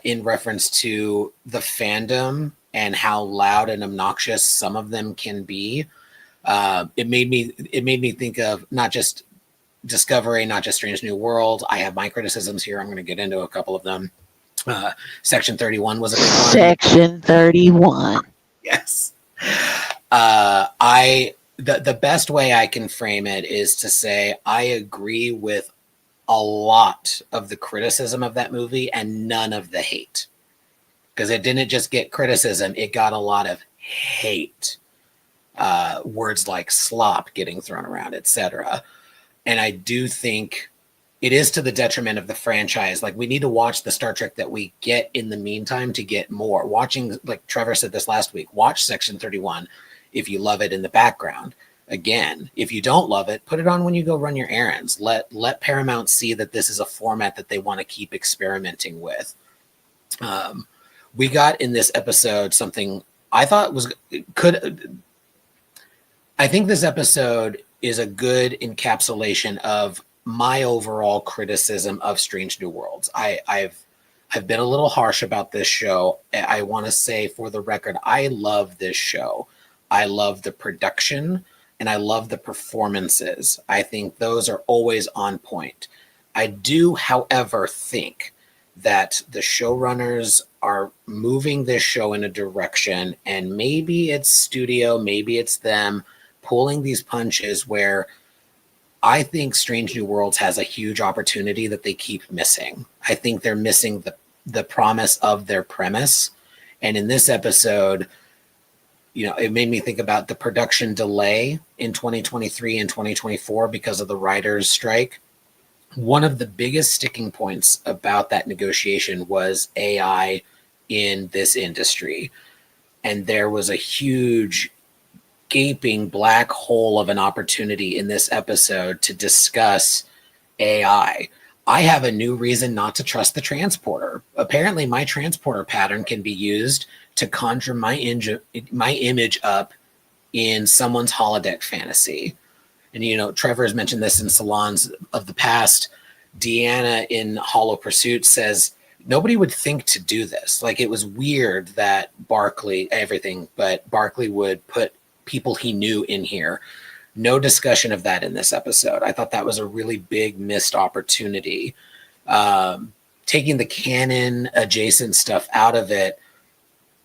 in reference to the fandom and how loud and obnoxious some of them can be. It made me think of not just Discovery, not just Strange New World. I have my criticisms here. I'm going to get into a couple of them. Section 31 was a big one. Section 31. Yes. The best way I can frame it is to say I agree with a lot of the criticism of that movie and none of the hate, because it didn't just get criticism, it got a lot of hate, words like slop getting thrown around, etc. And I do think it is to the detriment of the franchise. Like, we need to watch the Star Trek that we get in the meantime to get more. Watching, like Trevor said this last week, watch Section 31 if you love it in the background. Again, if you don't love it, put it on when you go run your errands. Let Paramount see that this is a format that they want to keep experimenting with. We got in this episode something I thought I think this episode is a good encapsulation of my overall criticism of Strange New Worlds. I've been a little harsh about this show. I want to say, for the record, I love this show. I love the production and I love the performances. I think those are always on point. I do, however, think that the showrunners are moving this show in a direction, and maybe it's studio, maybe it's them pulling these punches, where I think Strange New Worlds has a huge opportunity that they keep missing. I think they're missing the promise of their premise. And in this episode, it made me think about the production delay in 2023 and 2024 because of the writers' strike. One of the biggest sticking points about that negotiation was AI in this industry. And there was a huge gaping black hole of an opportunity in this episode to discuss AI. I have a new reason not to trust the transporter. Apparently, my transporter pattern can be used to conjure my image up in someone's holodeck fantasy. And, Trevor has mentioned this in salons of the past. Deanna in Hollow Pursuit says nobody would think to do this. Like, it was weird that Barkley would put people he knew in here. No discussion of that in this episode. I thought that was a really big missed opportunity. Taking the canon adjacent stuff out of it,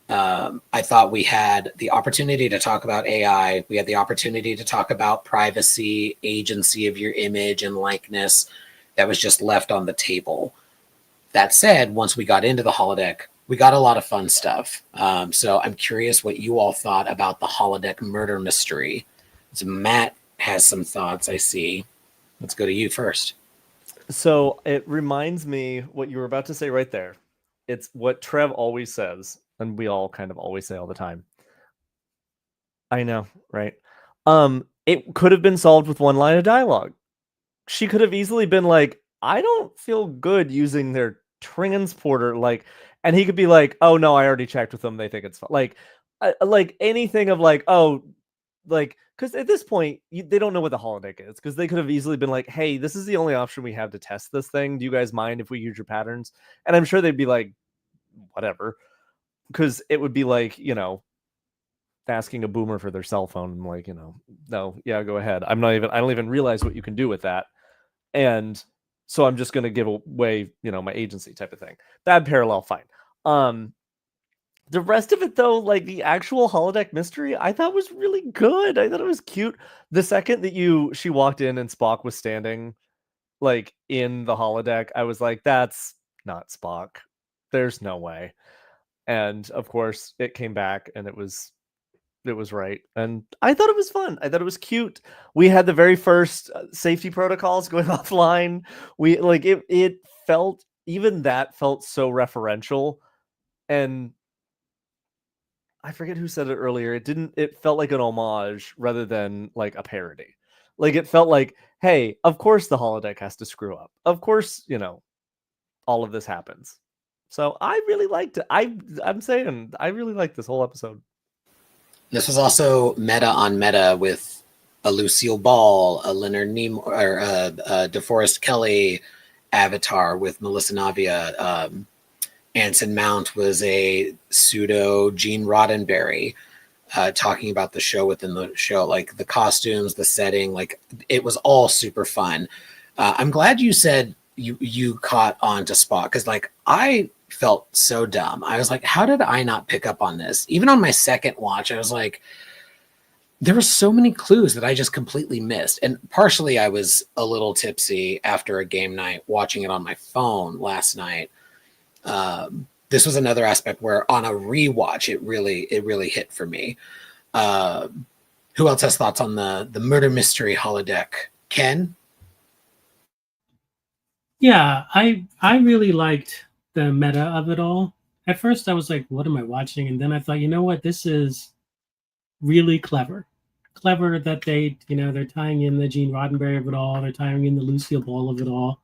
I thought we had the opportunity to talk about AI. We had the opportunity to talk about privacy, agency of your image and likeness. That was just left on the table. That said, once we got into the holodeck, we got a lot of fun stuff. So I'm curious what you all thought about the holodeck murder mystery. So Matt has some thoughts, I see. Let's go to you first. So it reminds me what you were about to say right there. It's what Trev always says, and we all kind of always say all the time. I know, right? It could have been solved with one line of dialogue. She could have easily been like, I don't feel good using their transporter, and he could be like, oh no, I already checked with them, they think it's fine. Like anything of because at this point they don't know what the holodeck is, because they could have easily been like, hey, this is the only option we have to test this thing, do you guys mind if we use your patterns? And I'm sure they'd be like, whatever, because it would be like, asking a boomer for their cell phone. I'm like, no, yeah, go ahead. I don't even realize what you can do with that. And so I'm just going to give away, my agency type of thing. Bad parallel, fine. The rest of it, though, like the actual holodeck mystery, I thought was really good. I thought it was cute. The second that she walked in and Spock was standing like in the holodeck, I was like, that's not Spock. There's no way. And of course it came back and it was right. And I thought it was fun. I thought it was cute. We had the very first safety protocols going offline. We it felt, even that felt so referential. And I forget who said it earlier. It felt like an homage rather than like a parody. Like it felt like, hey, of course the holodeck has to screw up. Of course, all of this happens. So I really liked it. I'm saying I really liked this whole episode. This was also meta on meta with a Lucille Ball, a Leonard Nimoy, or a DeForest Kelley avatar with Melissa Navia. Anson Mount was a pseudo Gene Roddenberry, talking about the show within the show, like the costumes, the setting, like it was all super fun. I'm glad you said you caught on to Spock, because like I felt so dumb. I was like, how did I not pick up on this? Even on my second watch, I was like, there were so many clues that I just completely missed. And partially I was a little tipsy after a game night watching it on my phone last night. This was another aspect where on a rewatch, it really hit for me. Who else has thoughts on the murder mystery holodeck? Ken? Yeah, I really liked the meta of it all. At first I was like, what am I watching? And then I thought, you know what, this is really clever that they're tying in the Gene Roddenberry of it all, they're tying in the Lucille Ball of it all,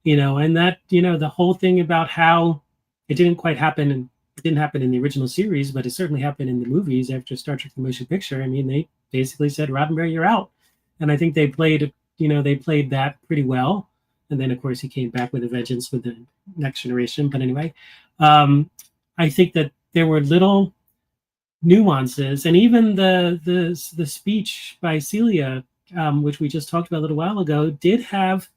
and that the whole thing about how it didn't quite happen, and it didn't happen in the original series, but it certainly happened in the movies after Star Trek: The Motion Picture. I mean, they basically said, Roddenberry, you're out, and I think they played that pretty well. And then, of course, he came back with a vengeance with the Next Generation. But anyway, I think that there were little nuances, and even the speech by Celia, which we just talked about a little while ago, did have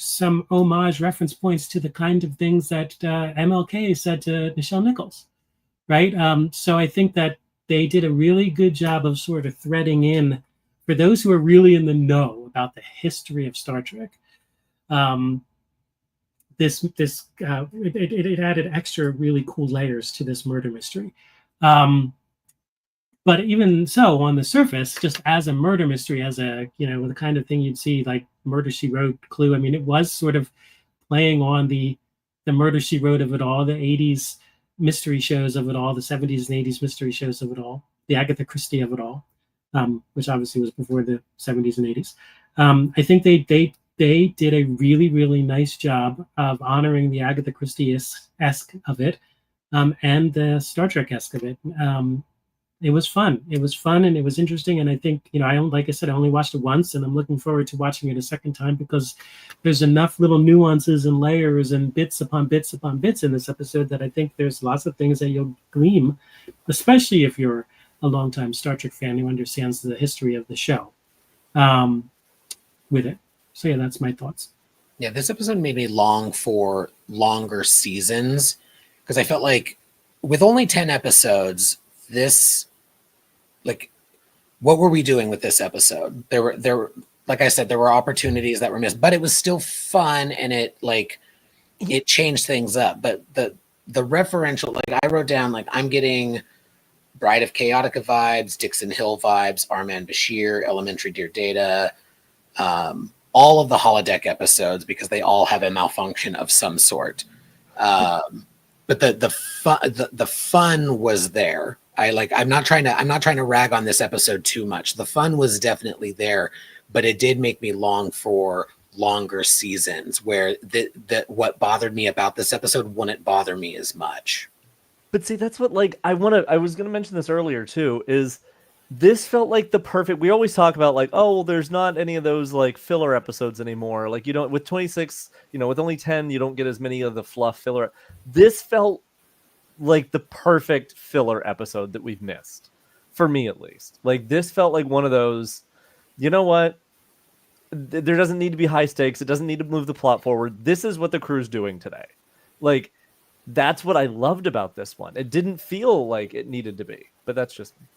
some homage reference points to the kind of things that MLK said to Nichelle Nichols, right? So I think that they did a really good job of sort of threading in, for those who are really in the know about the history of Star Trek, it added extra really cool layers to this murder mystery. But even so, on the surface, just as a murder mystery, as a the kind of thing you'd see like Murder, She Wrote, Clue. I mean, it was sort of playing on the Murder, She Wrote of it all, the 80s mystery shows of it all, the 70s and 80s mystery shows of it all, the Agatha Christie of it all, which obviously was before the 70s and 80s. I think they did a really, really nice job of honoring the Agatha Christie-esque of it, and the Star Trek-esque of it. It was fun. It was fun, and it was interesting. And I think, like I said, I only watched it once, and I'm looking forward to watching it a second time, because there's enough little nuances and layers and bits upon bits upon bits in this episode that I think there's lots of things that you'll glean, especially if you're a longtime Star Trek fan who understands the history of the show with it. So yeah, that's my thoughts. Yeah, this episode made me long for longer seasons, because I felt like with only 10 episodes, what were we doing with this episode? There were, like I said, there were opportunities that were missed, but it was still fun, and it changed things up. But the referential, like I wrote down, like I'm getting Bride of Chaotica vibes, Dixon Hill vibes, Armand Bashir, Elementary Dear Data, all of the holodeck episodes, because they all have a malfunction of some sort. But the fun was there. I'm not trying to rag on this episode too much. The fun was definitely there, but it did make me long for longer seasons where what bothered me about this episode wouldn't bother me as much. But see, that's what I was going to mention this earlier too, is this felt like the perfect, we always talk about there's not any of those filler episodes anymore. You don't, with 26, with only 10, you don't get as many of the fluff filler. This felt like the perfect filler episode that we've missed, for me at least. This felt like one of those, you know what? There doesn't need to be high stakes. It doesn't need to move the plot forward. This is what the crew's doing today. That's what I loved about this one. It didn't feel like it needed to be, but that's just me.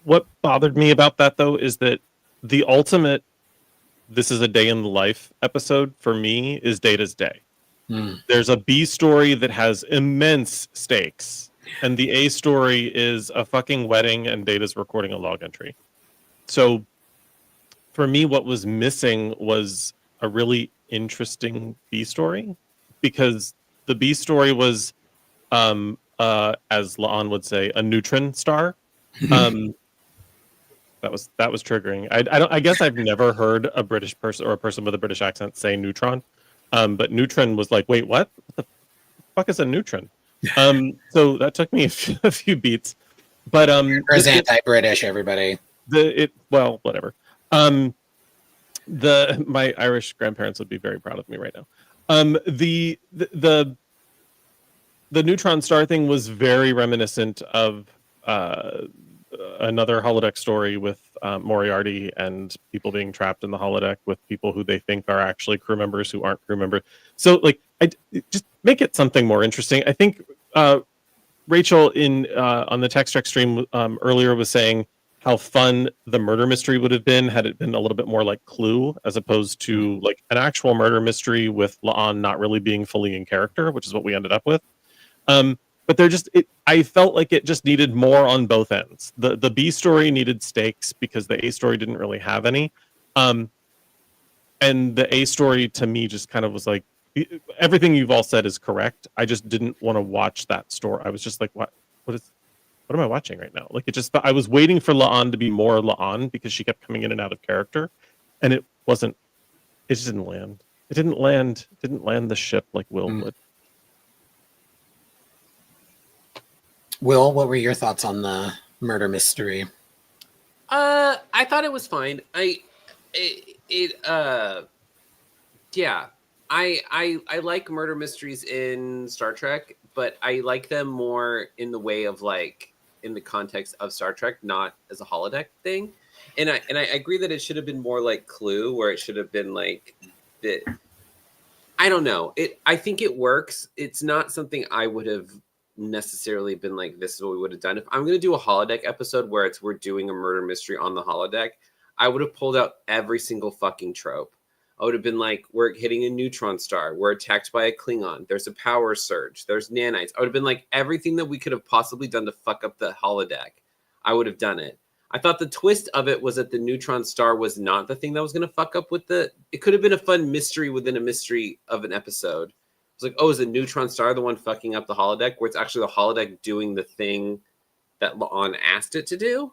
What bothered me about that, though, is that the ultimate "this is a day in the life" episode for me is Data's day. There's a B story that has immense stakes, and the A story is a fucking wedding, and Data's recording a log entry. So, for me, what was missing was a really interesting B story, because the B story was as La'an would say, a neutron star. That was triggering. I guess I've never heard a British person or a person with a British accent say neutron. But neutron was like, wait, what? What the fuck is a neutron? So that took me a few beats. But There's anti-British, everybody. Well, whatever. My Irish grandparents would be very proud of me right now. The neutron star thing was very reminiscent of another holodeck story with Moriarty and people being trapped in the holodeck with people who they think are actually crew members who aren't crew members. So like, I just make it something more interesting. I think Rachel on the Text Trek stream earlier was saying how fun the murder mystery would have been had it been a little bit more like Clue, as opposed to like an actual murder mystery with La'an not really being fully in character, which is what we ended up with. But I felt like it just needed more on both ends. The B story needed stakes because the A story didn't really have any. And the A story to me just kind of was like, everything you've all said is correct. I just didn't want to watch that story. I was just like, what am I watching right now? Like I was waiting for La'an to be more La'an because she kept coming in and out of character. And it just didn't land. It didn't land the ship like Will would. Will, what were your thoughts on the murder mystery? I thought it was fine. I like murder mysteries in Star Trek, but I like them more in the way of like in the context of Star Trek, not as a holodeck thing. And I agree that it should have been more like Clue, where it should have been like the. I don't know. I think it works. It's not something I would have necessarily been like, this is what we would have done. If I'm going to do a holodeck episode where we're doing a murder mystery on the holodeck, I would have pulled out every single fucking trope. I would have been like, we're hitting a neutron star. We're attacked by a Klingon. There's a power surge. There's nanites. I would have been like, everything that we could have possibly done to fuck up the holodeck, I would have done it. I thought the twist of it was that the neutron star was not the thing that was going to fuck up with it could have been a fun mystery within a mystery of an episode. It's like, oh, is the neutron star the one fucking up the holodeck, where it's actually the holodeck doing the thing that La'an asked it to do?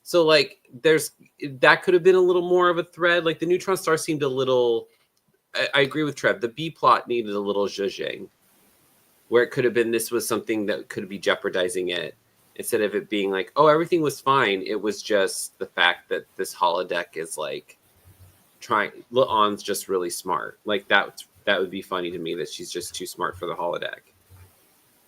So like that could have been a little more of a thread. Like the neutron star seemed a little, I agree with Trev, the B plot needed a little zhuzhing, where it could have been this was something that could be jeopardizing it, instead of it being like, oh, everything was fine. It was just the fact that this holodeck is like La'an's just really smart. Like that would be funny to me, that she's just too smart for the holodeck.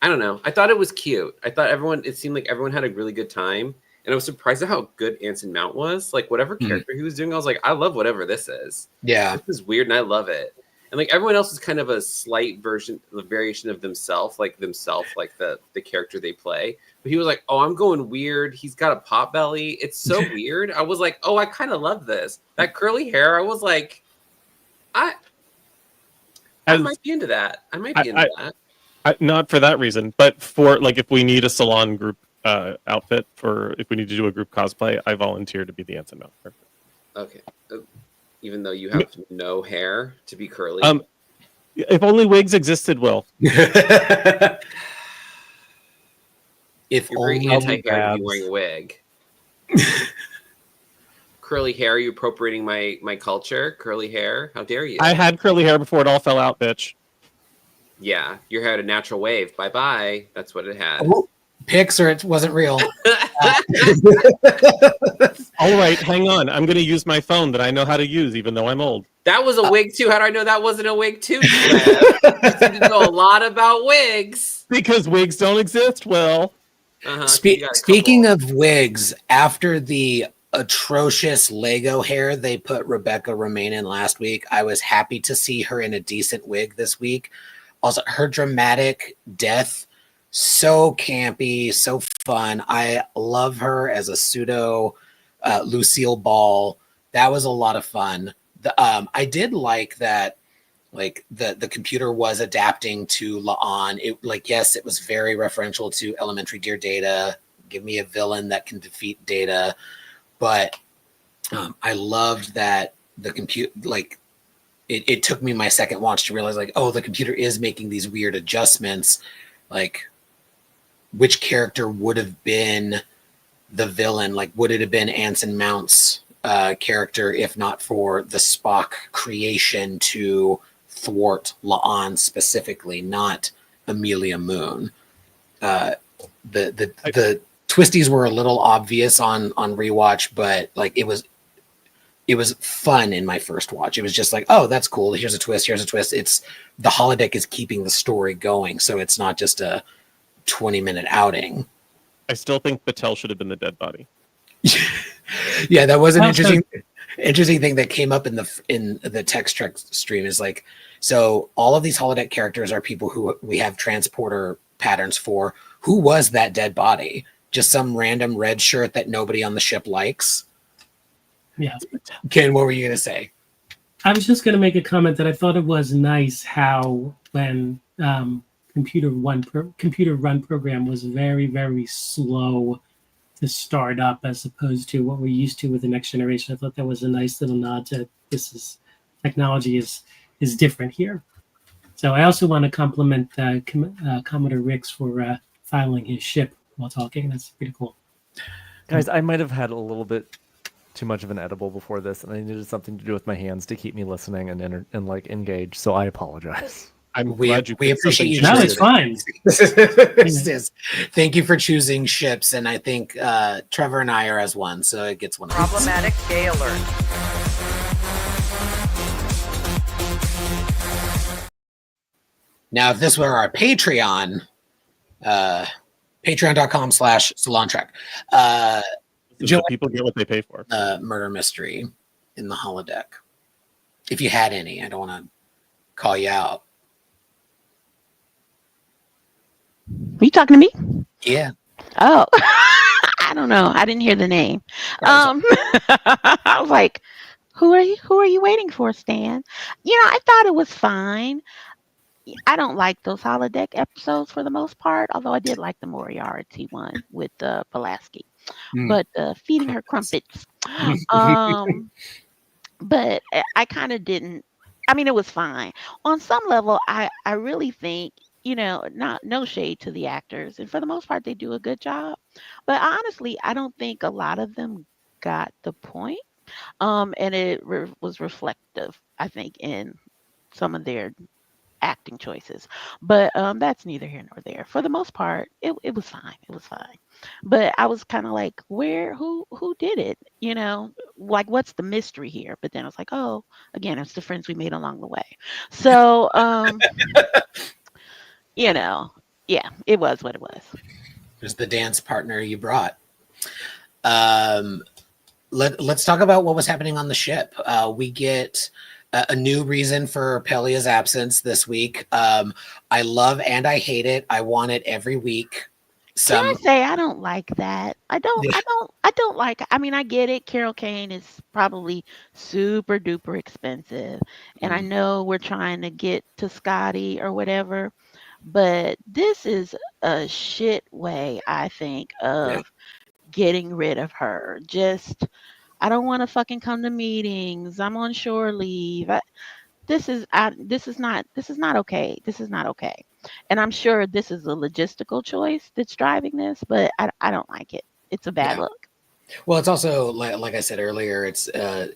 I don't know. I thought it was cute. I thought it seemed like everyone had a really good time. And I was surprised at how good Anson Mount was. Like whatever character he was doing, I was like, I love whatever this is. Yeah. This is weird and I love it. And like everyone else is kind of a slight variation of themselves, like the character they play. But he was like, oh, I'm going weird. He's got a pot belly. It's so weird. I was like, oh, I kind of love this. That curly hair, I was like, I might be into that. Not for that reason, but for like if we need a Salon group outfit, for if we need to do a group cosplay, I volunteer to be the Anson Mount. Okay. Even though you have no hair to be curly. If only wigs existed, Will. If You're very anti-hair to be wearing a wig. Curly hair, you appropriating my culture? Curly hair? How dare you? I had curly hair before it all fell out, bitch. Yeah, your hair had a natural wave. Bye-bye. That's what it had. Oh, pics or it wasn't real. All right, hang on. I'm going to use my phone that I know how to use, even though I'm old. That was a wig too. How do I know that wasn't a wig too? You seem to know a lot about wigs. Because wigs don't exist, Will. Speaking of wigs, after the atrocious Lego hair they put Rebecca Romaine in last week, I was happy to see her in a decent wig this week. Also, her dramatic death, so campy, so fun. I love her as a pseudo Lucille Ball. That was a lot of fun. I did like that, like the computer was adapting to La'an. Yes, it was very referential to Elementary Dear Data. Give me a villain that can defeat Data. But I loved that the computer, it took me my second watch to realize, the computer is making these weird adjustments. which character would have been the villain. Like, would it have been Anson Mount's character if not for the Spock creation to thwart La'an specifically, not Amelia Moon? The twisties were a little obvious on rewatch, but like it was fun in my first watch. It was just like, oh, that's cool. Here's a twist. It's the holodeck is keeping the story going, so it's not just a 20-minute outing. I still think Battelle should have been the dead body. Yeah, that was an interesting thing that came up in the text trek stream. Is like, so all of these holodeck characters are people who we have transporter patterns for. Who was that dead body? Just some random red shirt that nobody on the ship likes? Yeah. Ken, what were you gonna say? I was just going to make a comment that I thought it was nice how when computer run program was very, very slow to start up as opposed to what we're used to with the Next Generation. I thought that was a nice little nod to technology is different here. So I also want to compliment Commodore Rix for filing his ship while talking. That's pretty cool. Guys, I might have had a little bit too much of an edible before this, and I needed something to do with my hands to keep me listening and like engaged. So I apologize. We appreciate you. No, it's fine. Thank you for choosing ships, and I think Trevor and I are as one, so it gets one. Problematic gay alert. Now, if this were our Patreon, patreon.com/SalonTrek, So people get what they pay for. Murder mystery in the holodeck. If you had any, I don't want to call you out. Are you talking to me? Yeah. Oh, I don't know. I didn't hear the name. I was like, who are you waiting for, Stan? I thought it was fine. I don't like those holodeck episodes for the most part, although I did like the Moriarty one with Pulaski. But feeding her crumpets. But I kind of didn't. I mean, it was fine. On some level, I really think, no shade to the actors, and for the most part, they do a good job. But honestly, I don't think a lot of them got the point. And it was reflective, I think, in some of their acting choices. But that's neither here nor there. For the most part, it was fine. It was fine. But I was kind of like, who did it? Like, what's the mystery here? But then I was like, oh, again, it's the friends we made along the way. So, yeah, it was what it was. There's the dance partner you brought. Let's talk about what was happening on the ship. We get a new reason for Pelia's absence this week. I love and I hate it. I want it every week. Can I say I don't like that? I don't like it. I mean, I get it. Carol Kane is probably super duper expensive. And I know we're trying to get to Scotty or whatever, but this is a shit way, I think, of getting rid of her. Just, I don't want to fucking come to meetings. I'm on shore leave. This is not okay. This is not okay. And I'm sure this is a logistical choice that's driving this, but I don't like it. It's a bad look. Well, it's also like I said earlier, it's a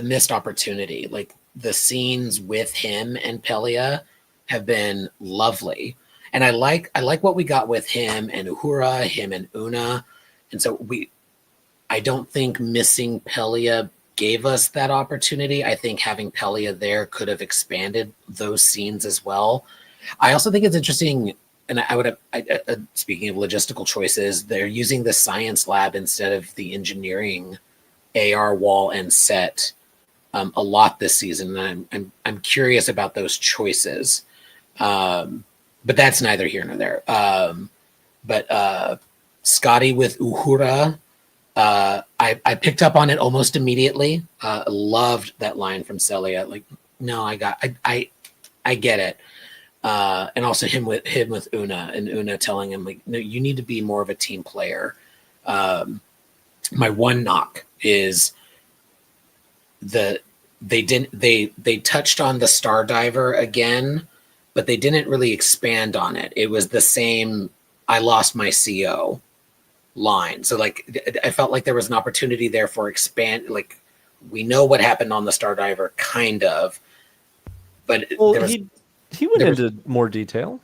missed opportunity. Like, the scenes with him and Pelia have been lovely, and I like what we got with him and Uhura, him and Una, and so I don't think missing Pelia gave us that opportunity. I think having Pelia there could have expanded those scenes as well. I also think it's interesting, and speaking of logistical choices, they're using the science lab instead of the engineering AR wall and set a lot this season. And I'm curious about those choices, but that's neither here nor there. But Scotty with Uhura, I picked up on it almost immediately. Loved that line from Celia. Like, no, I get it. And also him with Una, and Una telling him, like, no, you need to be more of a team player. My one knock is they touched on the Star Diver again, but they didn't really expand on it. It was the same I lost my CO line. So like I felt like there was an opportunity there for expand. Like we know what happened on the Stardiver, kind of, but Well, there was, he went there was- into more detail.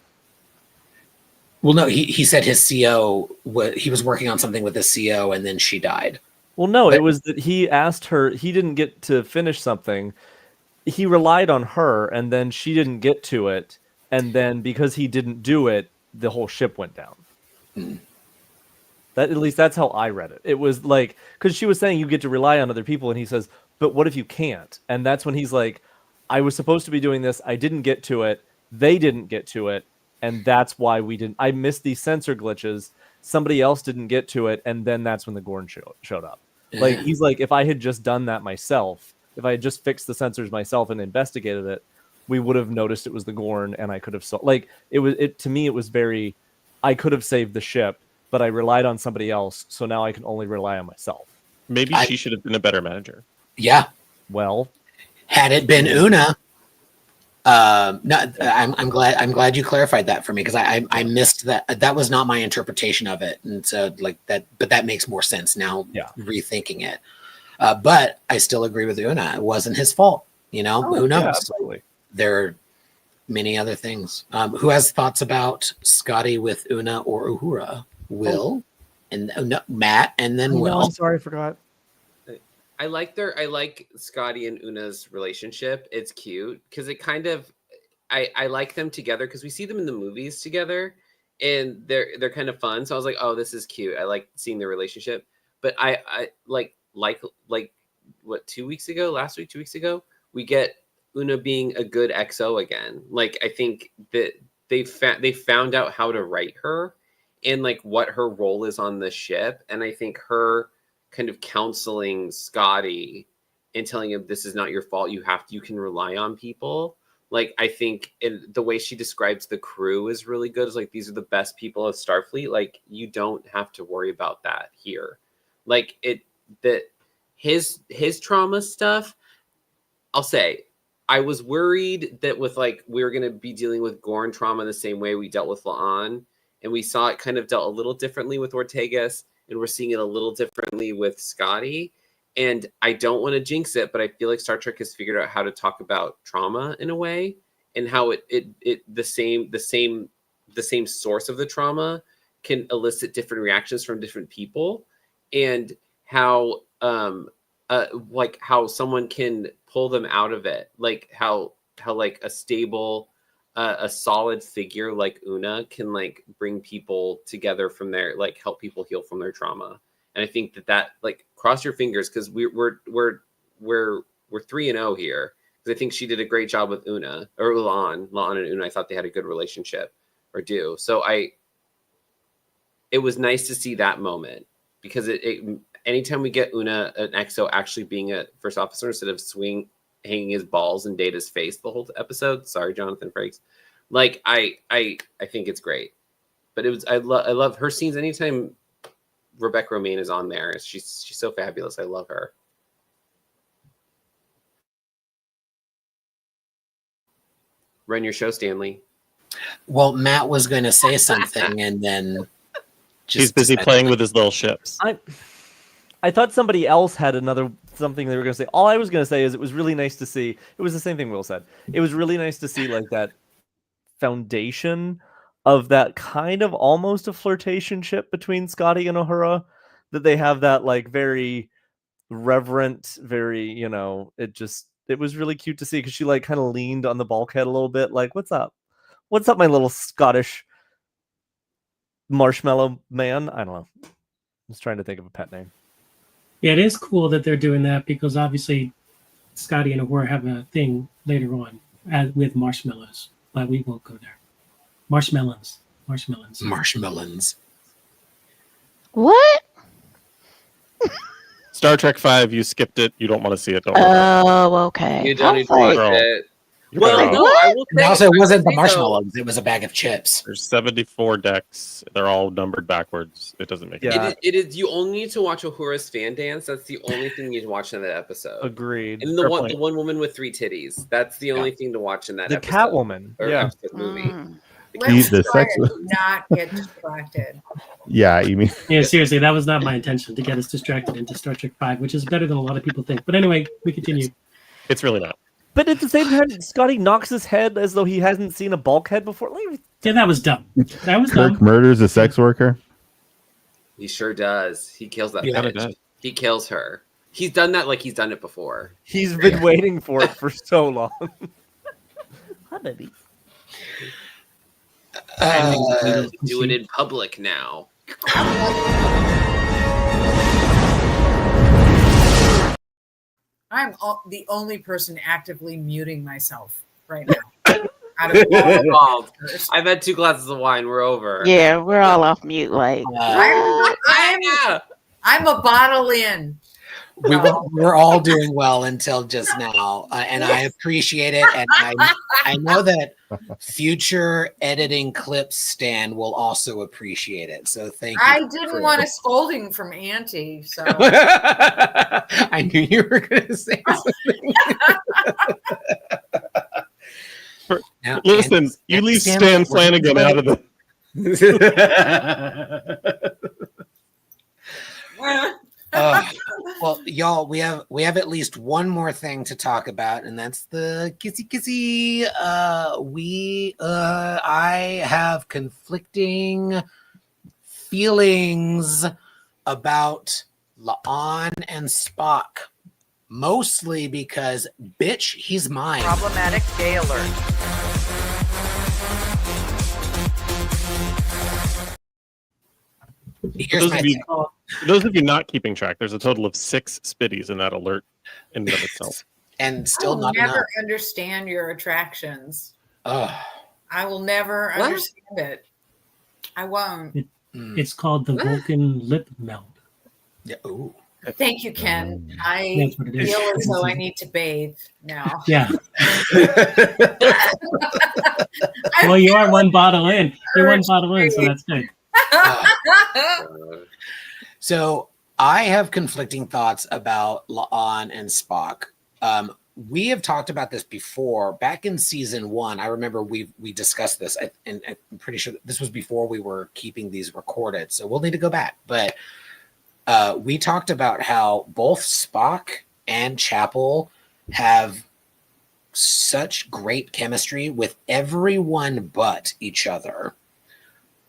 well, no, he said his CO he was working on something with his CO, and then she died. Well, no, But- it was that he asked her. He didn't get to finish something. He relied on her, and then she didn't get to it, and then because he didn't do it, the whole ship went down. That, at least that's how I read it. It was like, because she was saying you get to rely on other people, and he says, but what if you can't? And that's when he's like, I was supposed to be doing this, I didn't get to it, they didn't get to it, and that's why we didn't. I missed these sensor glitches, somebody else didn't get to it, and then that's when the Gorn showed up. Like, he's like, if I had just done that myself, if I had just fixed the sensors myself and investigated it, we would have noticed it was the Gorn, and I could have to me it was very, I could have saved the ship, but I relied on somebody else, so now I can only rely on myself. Maybe she should have been a better manager. Yeah. Well, had it been Una, no, I'm glad you clarified that for me, because I missed that. That was not my interpretation of it, and so like that. But that makes more sense now. Yeah. Rethinking it, but I still agree with Una. It wasn't his fault. You know, who knows? Yeah, absolutely. There are many other things. Who has thoughts about Scotty with Una or Uhura? Will and no, Matt, and then Will. I'm sorry, I forgot. I like Scotty and Una's relationship. It's cute because it kind of, I like them together because we see them in the movies together, and they're kind of fun. So I was like, oh, this is cute. I like seeing their relationship. But I like what 2 weeks ago, last week, 2 weeks ago, we get Una being a good XO again. Like I think that they found out how to write her and like what her role is on the ship, and I think her kind of counseling Scotty and telling him this is not your fault, you can rely on people. Like I think the way she describes the crew is really good. It's like, these are the best people of Starfleet. Like you don't have to worry about that here. Like his trauma stuff, I'll say, I was worried that with like we were going to be dealing with Gorn trauma the same way we dealt with La'an, and we saw it kind of dealt a little differently with Ortegas, and we're seeing it a little differently with Scotty. And I don't want to jinx it, but I feel like Star Trek has figured out how to talk about trauma in a way, and how the same source of the trauma can elicit different reactions from different people, and how like how someone can pull them out of it, like how like a stable, a solid figure like Una can like bring people together from their, like help people heal from their trauma. And I think that like, cross your fingers, because we're 3-0 here, because I think she did a great job with Una, or La'an and Una. I thought they had a good relationship, or do. So it was nice to see that moment, because anytime we get Una, an XO, actually being a first officer instead of hanging his balls in Data's face the whole episode. Sorry, Jonathan Frakes. Like I think it's great, but I love her scenes. Anytime Rebecca Romaine is on there, she's so fabulous. I love her. Run your show, Stanley. Well, Matt was going to say something, and then He's busy playing with his little ships. I thought somebody else had something they were going to say. All I was going to say is it was really nice to see. It was the same thing Will said. It was really nice to see like that foundation of that kind of almost a flirtationship between Scotty and Uhura, that they have that like very reverent, very, it was really cute to see, because she like kind of leaned on the bulkhead a little bit, like, what's up, my little Scottish marshmallow man. I don't know. I was trying to think of a pet name. Yeah, it is cool that they're doing that, because obviously Scotty and Uhura have a thing later on with marshmallows, but we won't go there. Marshmallows. What? Star Trek 5, you skipped it. You don't want to see it. Don't worry. Oh, okay. You don't need to like, watch it. You Well, better no, off. I will say. And also, it wasn't the I will say, marshmallows; it was a bag of chips. There's 74 decks. They're all numbered backwards. It doesn't make Yeah. sense. It is. You only need to watch Uhura's fan dance. That's the only thing you need to watch in that episode. Agreed. And Fair the point. one woman with 3 titties. That's the only thing to watch in that The episode. Catwoman. Or Yeah. episode movie. Let's the try sex. to not get distracted. Yeah, you mean Yeah, seriously, that was not my intention to get us distracted into Star Trek 5, which is better than a lot of people think. But anyway, we continue. It's really not. But at the same time, Scotty knocks his head as though he hasn't seen a bulkhead before. Like, Yeah, that was dumb. That was Kirk dumb. murders a sex worker? He sure does. He kills that Yeah, bitch. does. He kills her. He's done that like he's done it before. he's been waiting for it for so long. Hi, baby. Do it in public now. I'm the only person actively muting myself right now. Out of all Oh, I've had 2 glasses of wine. We're over. Yeah, we're all off mute. Like, I'm a bottle in. we're all doing well until just now, and I appreciate it. And I know that future editing clips Stan will also appreciate it. So thank you. I didn't want a scolding from Auntie, so I knew you were going to say something. Now, Listen, you leave Stan Flanagan out of the. Well, y'all, we have at least one more thing to talk about, and that's the kissy. I have conflicting feelings about La'an and Spock, mostly because, bitch, he's mine. Problematic gay alert. Here's my thing. For those of you not keeping track, there's a total of 6 spitties in that alert in and of itself. And still I'll not never enough. understand your attractions. Ugh. I will never understand it. I won't. It's called the Vulcan lip meld. Yeah. Ooh. Thank you, Ken. I That's what it is. feel as though I need to bathe now. Yeah. Well, you are one bottle in. You're one bottle in, so that's good. So I have conflicting thoughts about La'an and Spock. We have talked about this before. Back in season 1, I remember we discussed this, and I'm pretty sure this was before we were keeping these recorded. So we'll need to go back. But we talked about how both Spock and Chapel have such great chemistry with everyone but each other.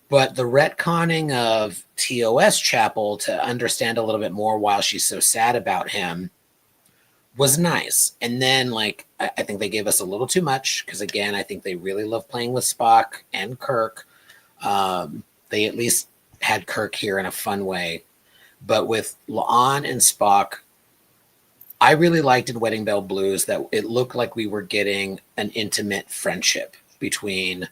But the retconning of TOS Chapel to understand a little bit more while she's so sad about him was nice. And then, like, I think they gave us a little too much because, again, I think they really love playing with Spock and Kirk. They at least had Kirk here in a fun way. But with La'an and Spock, I really liked in Wedding Bell Blues that it looked like we were getting an intimate friendship between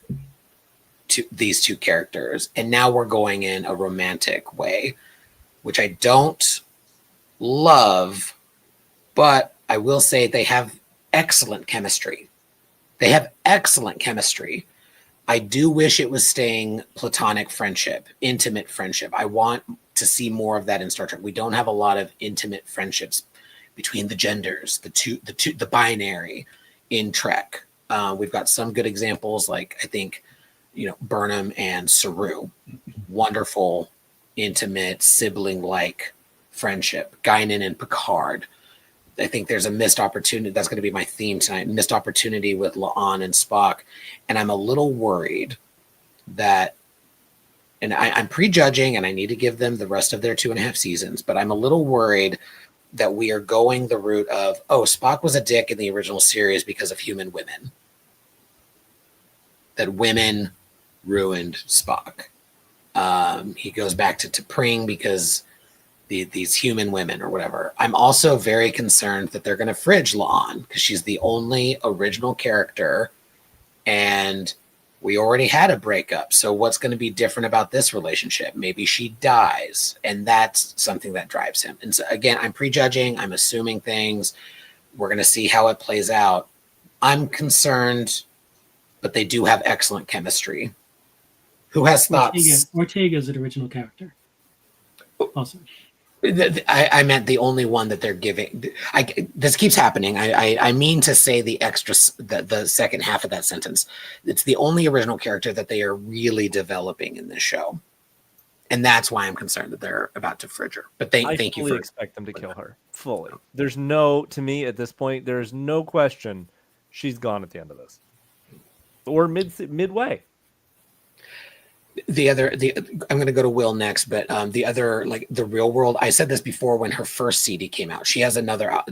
these two characters, and now we're going in a romantic way, which I don't love, but I will say they have excellent chemistry. I do wish it was staying platonic friendship, intimate friendship. I want to see more of that in Star Trek. We don't have a lot of intimate friendships between the genders, the binary in Trek. We've got some good examples, like I think, Burnham and Saru, wonderful, intimate, sibling-like friendship. Guinan and Picard. I think there's a missed opportunity. That's going to be my theme tonight. Missed opportunity with La'an and Spock. And I'm a little worried that, and I'm prejudging, and I need to give them the rest of their 2.5 seasons, but I'm a little worried that we are going the route of, Spock was a dick in the original series because of human women. That women ruined Spock. He goes back to T'Pring because these human women or whatever. I'm also very concerned that they're going to fridge La'an because she's the only original character, and we already had a breakup. So what's going to be different about this relationship? Maybe she dies, and that's something that drives him. And so again, I'm prejudging. I'm assuming things. We're going to see how it plays out. I'm concerned, but they do have excellent chemistry. Who has thoughts? Ortega's an original character. Also. I meant the only one that they're giving. This keeps happening. I mean to say the second half of that sentence. It's the only original character that they are really developing in this show, and that's why I'm concerned that they're about to fridge her. But thank you fully for expect them to kill her fully. There's no, to me at this point, there's no question she's gone at the end of this, or midway. I'm going to go to Will next, but the other, like the Real World, I said this before when her first CD came out. She has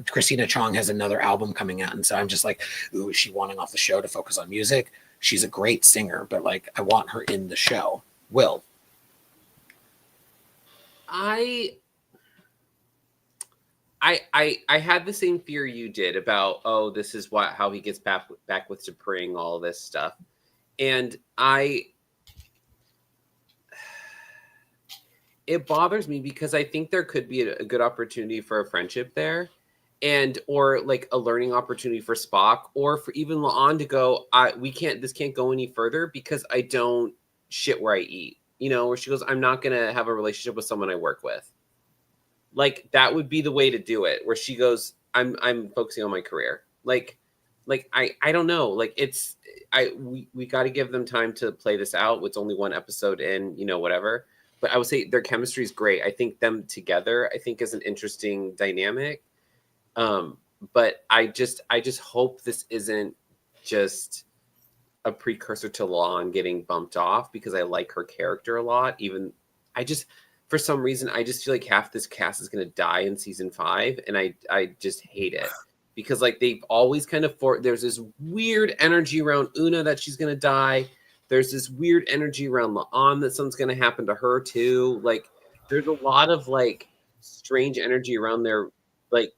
Christina Chong has another album coming out, and so I'm just like, ooh, is she wanting off the show to focus on music? She's a great singer, but like I want her in the show. Will. I had the same fear you did about, oh, this is how he gets back with T'Pring, all this stuff, and it bothers me because I think there could be a good opportunity for a friendship there, or like a learning opportunity for Spock, or for even La'an to go, this can't go any further because I don't shit where I eat, where she goes, I'm not gonna have a relationship with someone I work with. Like that would be the way to do it, where she goes, I'm focusing on my career. Like I don't know, like we got to give them time to play this out. It's only one episode in, whatever. But I would say their chemistry is great. I think them together, is an interesting dynamic. But I just hope this isn't just a precursor to La'an getting bumped off, because I like her character a lot. For some reason, I just feel like half this cast is going to die in season 5, and I just hate it, because like they've always kind of there's this weird energy around Una that she's going to die. There's this weird energy around La'an that something's going to happen to her too. Like there's a lot of like strange energy around there. Like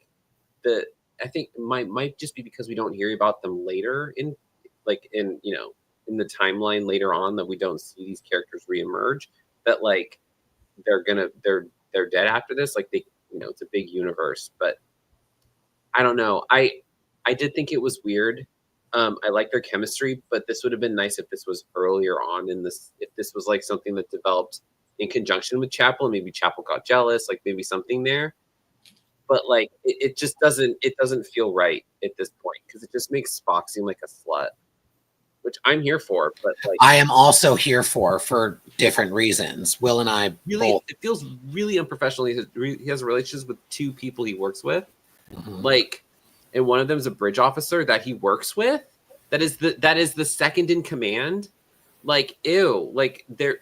I think it might just be because we don't hear about them later in the timeline later on, that we don't see these characters reemerge, that like they're dead after this. Like it's a big universe, but I don't know. I did think it was weird. I like their chemistry, but this would have been nice if this was earlier on in this. If this was like something that developed in conjunction with Chapel, and maybe Chapel got jealous, like maybe something there. But like it just doesn't feel right at this point, because it just makes Spock seem like a slut, which I'm here for. But like I am also here for different reasons. Will and I both. It feels really unprofessional. He has relationships with 2 people he works with, like. And one of them is a bridge officer that he works with. That is the second in command. Like, ew. Like they're.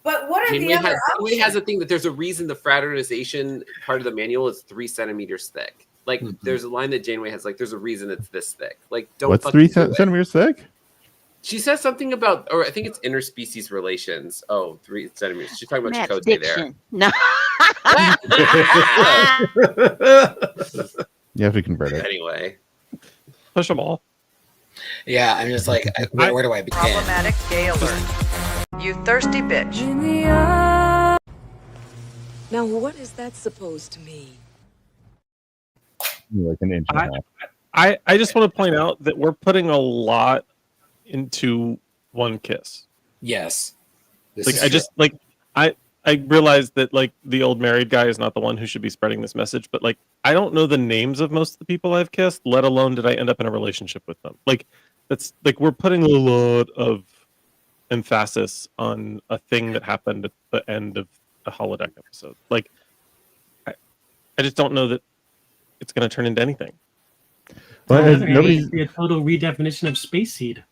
But what are the other options? Janeway has a thing that there's a reason the fraternization part of the manual is 3 centimeters thick. Like there's a line that Janeway has, like there's a reason it's this thick. Like don't. What's 3 centimeters thick? She says something about, or I think it's interspecies relations. Oh, 3 centimeters. She's talking about Chakotay there. No. You have to convert it. Anyway. Push them all. Yeah, I'm just like, where do I begin? Problematic gay alert. You thirsty bitch. Now, what is that supposed to mean? Like an inch and a half. I just want to point out that we're putting a lot into one kiss. Yes. I realized that like the old married guy is not the one who should be spreading this message, but like I don't know the names of most of the people I've kissed, let alone did I end up in a relationship with them. Like that's like we're putting a lot of emphasis on a thing that happened at the end of the holodeck episode. Like I just don't know that it's going to turn into anything. But nobody's a total redefinition of Space Seed.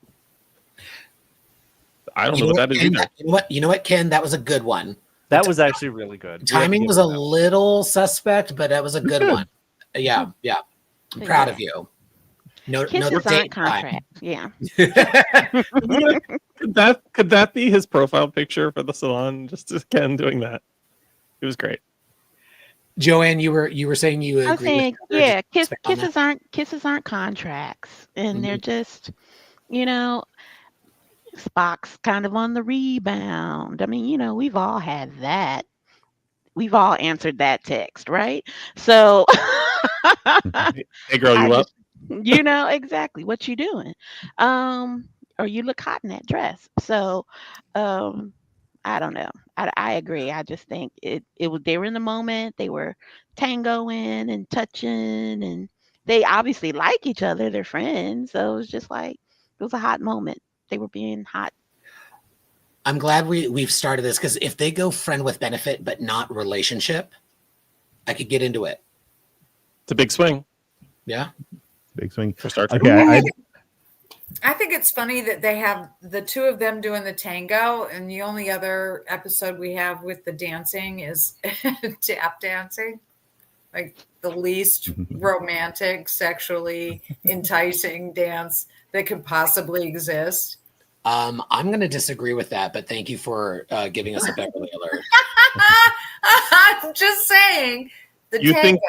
I don't know what that is either. You know what, Ken? That was a good one. That was actually really good. Timing was a little suspect, but that was a good one. Yeah. I'm proud of you. No, Kisses aren't contracts. Yeah. Could that be his profile picture for the Salon? Just Ken doing that. It was great. Joanne, you were saying you agree. I'm saying, yeah, kisses aren't contracts, and they're just, Spock's kind of on the rebound. I mean, we've all had that. We've all answered that text, right? So, hey girl, you up? Exactly what you doing. Or you look hot in that dress. So, I don't know. I agree. I just think it was they were in the moment. They were tangoing and touching, and they obviously like each other. They're friends, so it was just like it was a hot moment. They were being hot. I'm glad we've started this because if they go friend with benefit but not relationship, I could get into it. It's a big swing. Yeah, Big swing. For Star Trek. Okay, I think it's funny that they have the two of them doing the tango, and the only other episode we have with the dancing is tap dancing, like the least romantic, sexually enticing dance that could possibly exist. I'm going to disagree with that, but thank you for giving us a Beverly alert. I'm just saying the You tango. think?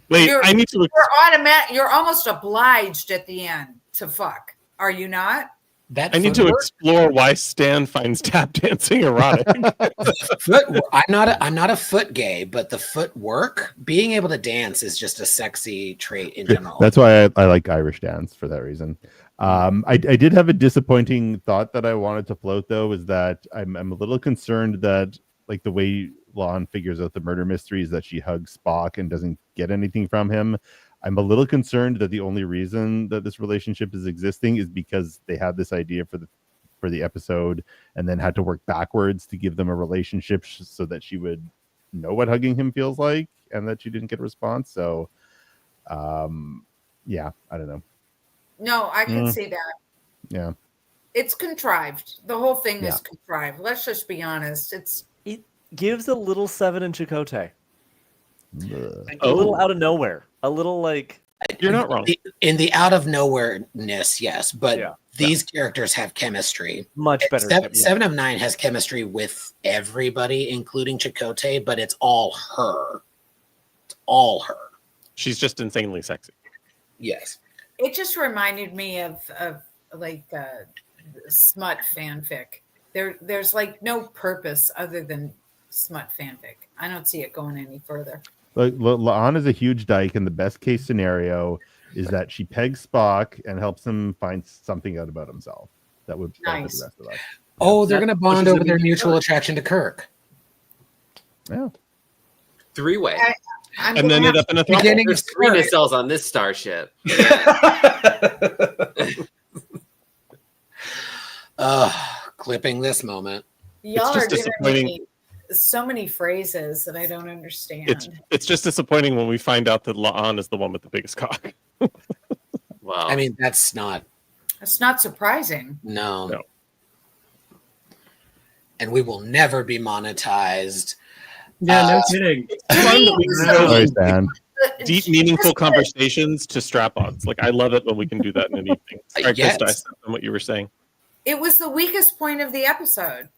Wait, I need to. You're almost obliged at the end to fuck. Are you not? That I need to explore why Stan finds tap dancing erotic. I'm not a foot gay, but the footwork, being able to dance, is just a sexy trait in general. that's why I like Irish dance for that reason. I did have a disappointing thought that I wanted to float, though, is that I'm a little concerned that, like, the way Lon figures out the murder mystery is that she hugs Spock and doesn't get anything from him. I'm a little concerned that the only reason that this relationship is existing is because they had this idea for the episode and then had to work backwards to give them a relationship so that she would know what hugging him feels like and that she didn't get a response. So, yeah, I don't know. No, I can see that. Yeah. It's contrived. The whole thing is contrived. Let's just be honest. It gives a little Seven and Chakotay. Ugh. A little out of nowhere. A little like You're not wrong. In the out of nowhere-ness, yes, but these characters have chemistry. Much better. Seven of Nine has chemistry with everybody, including Chakotay, but it's all her. It's all her. She's just insanely sexy. Yes. It just reminded me of like smut fanfic. There's like no purpose other than smut fanfic. I don't see it going any further. Like, La'an is a huge dyke, and the best case scenario is that she pegs Spock and helps him find something out about himself that would benefit the rest of us. Oh, they're going to bond over their mutual attraction to Kirk. Yeah. Three-way. And then end up in a beginning. There's three nacelles on this starship. Clipping this moment. Y'all just are giving disappointing. me so many phrases that I don't understand. It's just disappointing when we find out that La'an is the one with the biggest cock. Wow. I mean, that's not surprising. No. And we will never be monetized. Yeah, no kidding. It's fun that we can Sorry, have Stan. deep, meaningful conversations to strap-ons. Like, I love it when we can do that in an evening. Sorry, Yes. Krista, I stepped on what you were saying. It was the weakest point of the episode.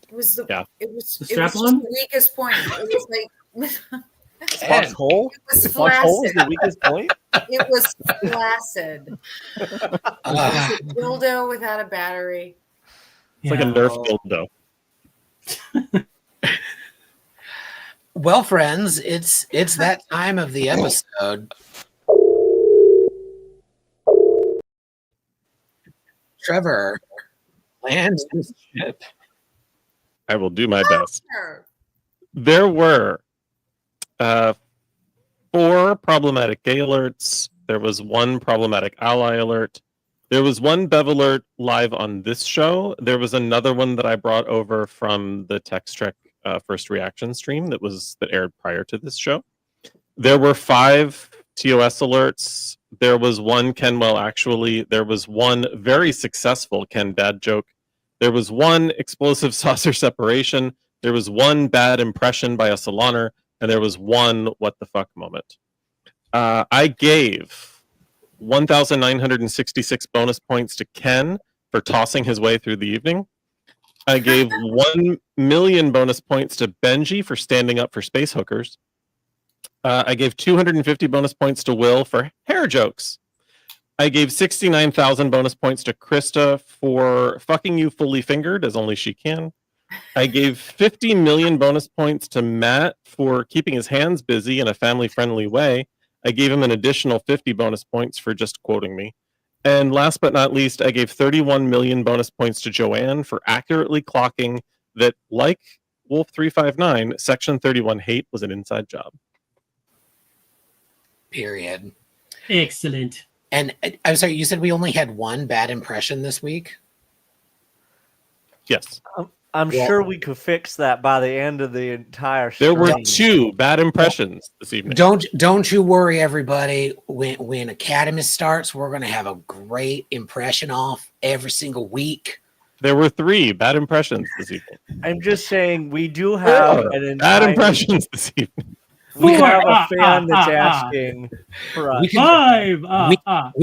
It was the just strap-on? the weakest point. It was like Spock's hole. It was Spock's hole is the flaccid. weakest point. It was flaccid. It was a dildo without a battery. It's like a Nerf dildo. Well, friends, it's that time of the episode. Trevor, land this ship. I will do my best. There were 4 problematic gay alerts. There was 1 problematic ally alert. There was 1 Bev alert live on this show. There was another one that I brought over from the Text Trek first reaction stream that aired prior to this show. There were 5 TOS alerts. There was 1 Kenwell actually. There was 1 very successful Ken dad joke. There was 1 explosive saucer separation. There was 1 bad impression by a Saloner, and there was 1 what the fuck moment. I gave 1,966 bonus points to Ken for tossing his way through the evening. I gave 1 million bonus points to Benji for standing up for space hookers. I gave 250 bonus points to Will for hair jokes. I gave 69,000 bonus points to Krista for fucking you fully fingered as only she can. I gave 50 million bonus points to Matt for keeping his hands busy in a family-friendly way. I gave him an additional 50 bonus points for just quoting me. And last but not least, I gave 31 million bonus points to Joanne for accurately clocking that, like Wolf 359, Section 31 hate was an inside job. Period. Excellent. And I'm sorry, you said we only had one bad impression this week? Yes. I'm sure we could fix that by the end of the entire There were stream. 2 bad impressions this evening. Don't you worry, everybody. When Academy starts, we're going to have a great impression off every single week. There were 3 bad impressions this evening. I'm just saying we do have an Bad entire impressions this evening. We have a fan that's asking for us. We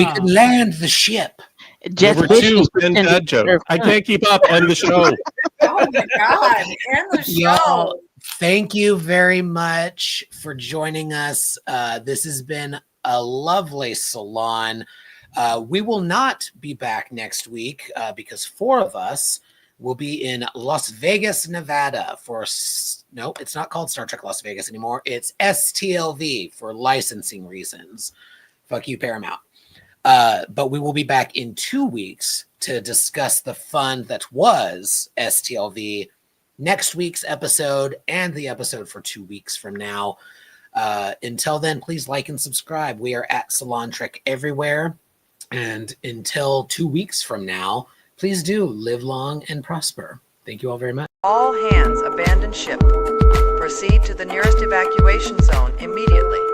can land the ship. There were 2 bad jokes. I can't keep up. End the show. Oh my God. End the show. Y'all, thank you very much for joining us. This has been a lovely salon. We will not be back next week because 4 of us will be in Las Vegas, Nevada for no, it's not called Star Trek Las Vegas anymore. It's STLV for licensing reasons. Fuck you, Paramount. But we will be back in 2 weeks to discuss the fun that was STLV, next week's episode, and the episode for 2 weeks from now. Until then, please like and subscribe. We are at Salon Trek everywhere. And until 2 weeks from now, please do live long and prosper. Thank you all very much. All hands abandon ship. Proceed to the nearest evacuation zone immediately.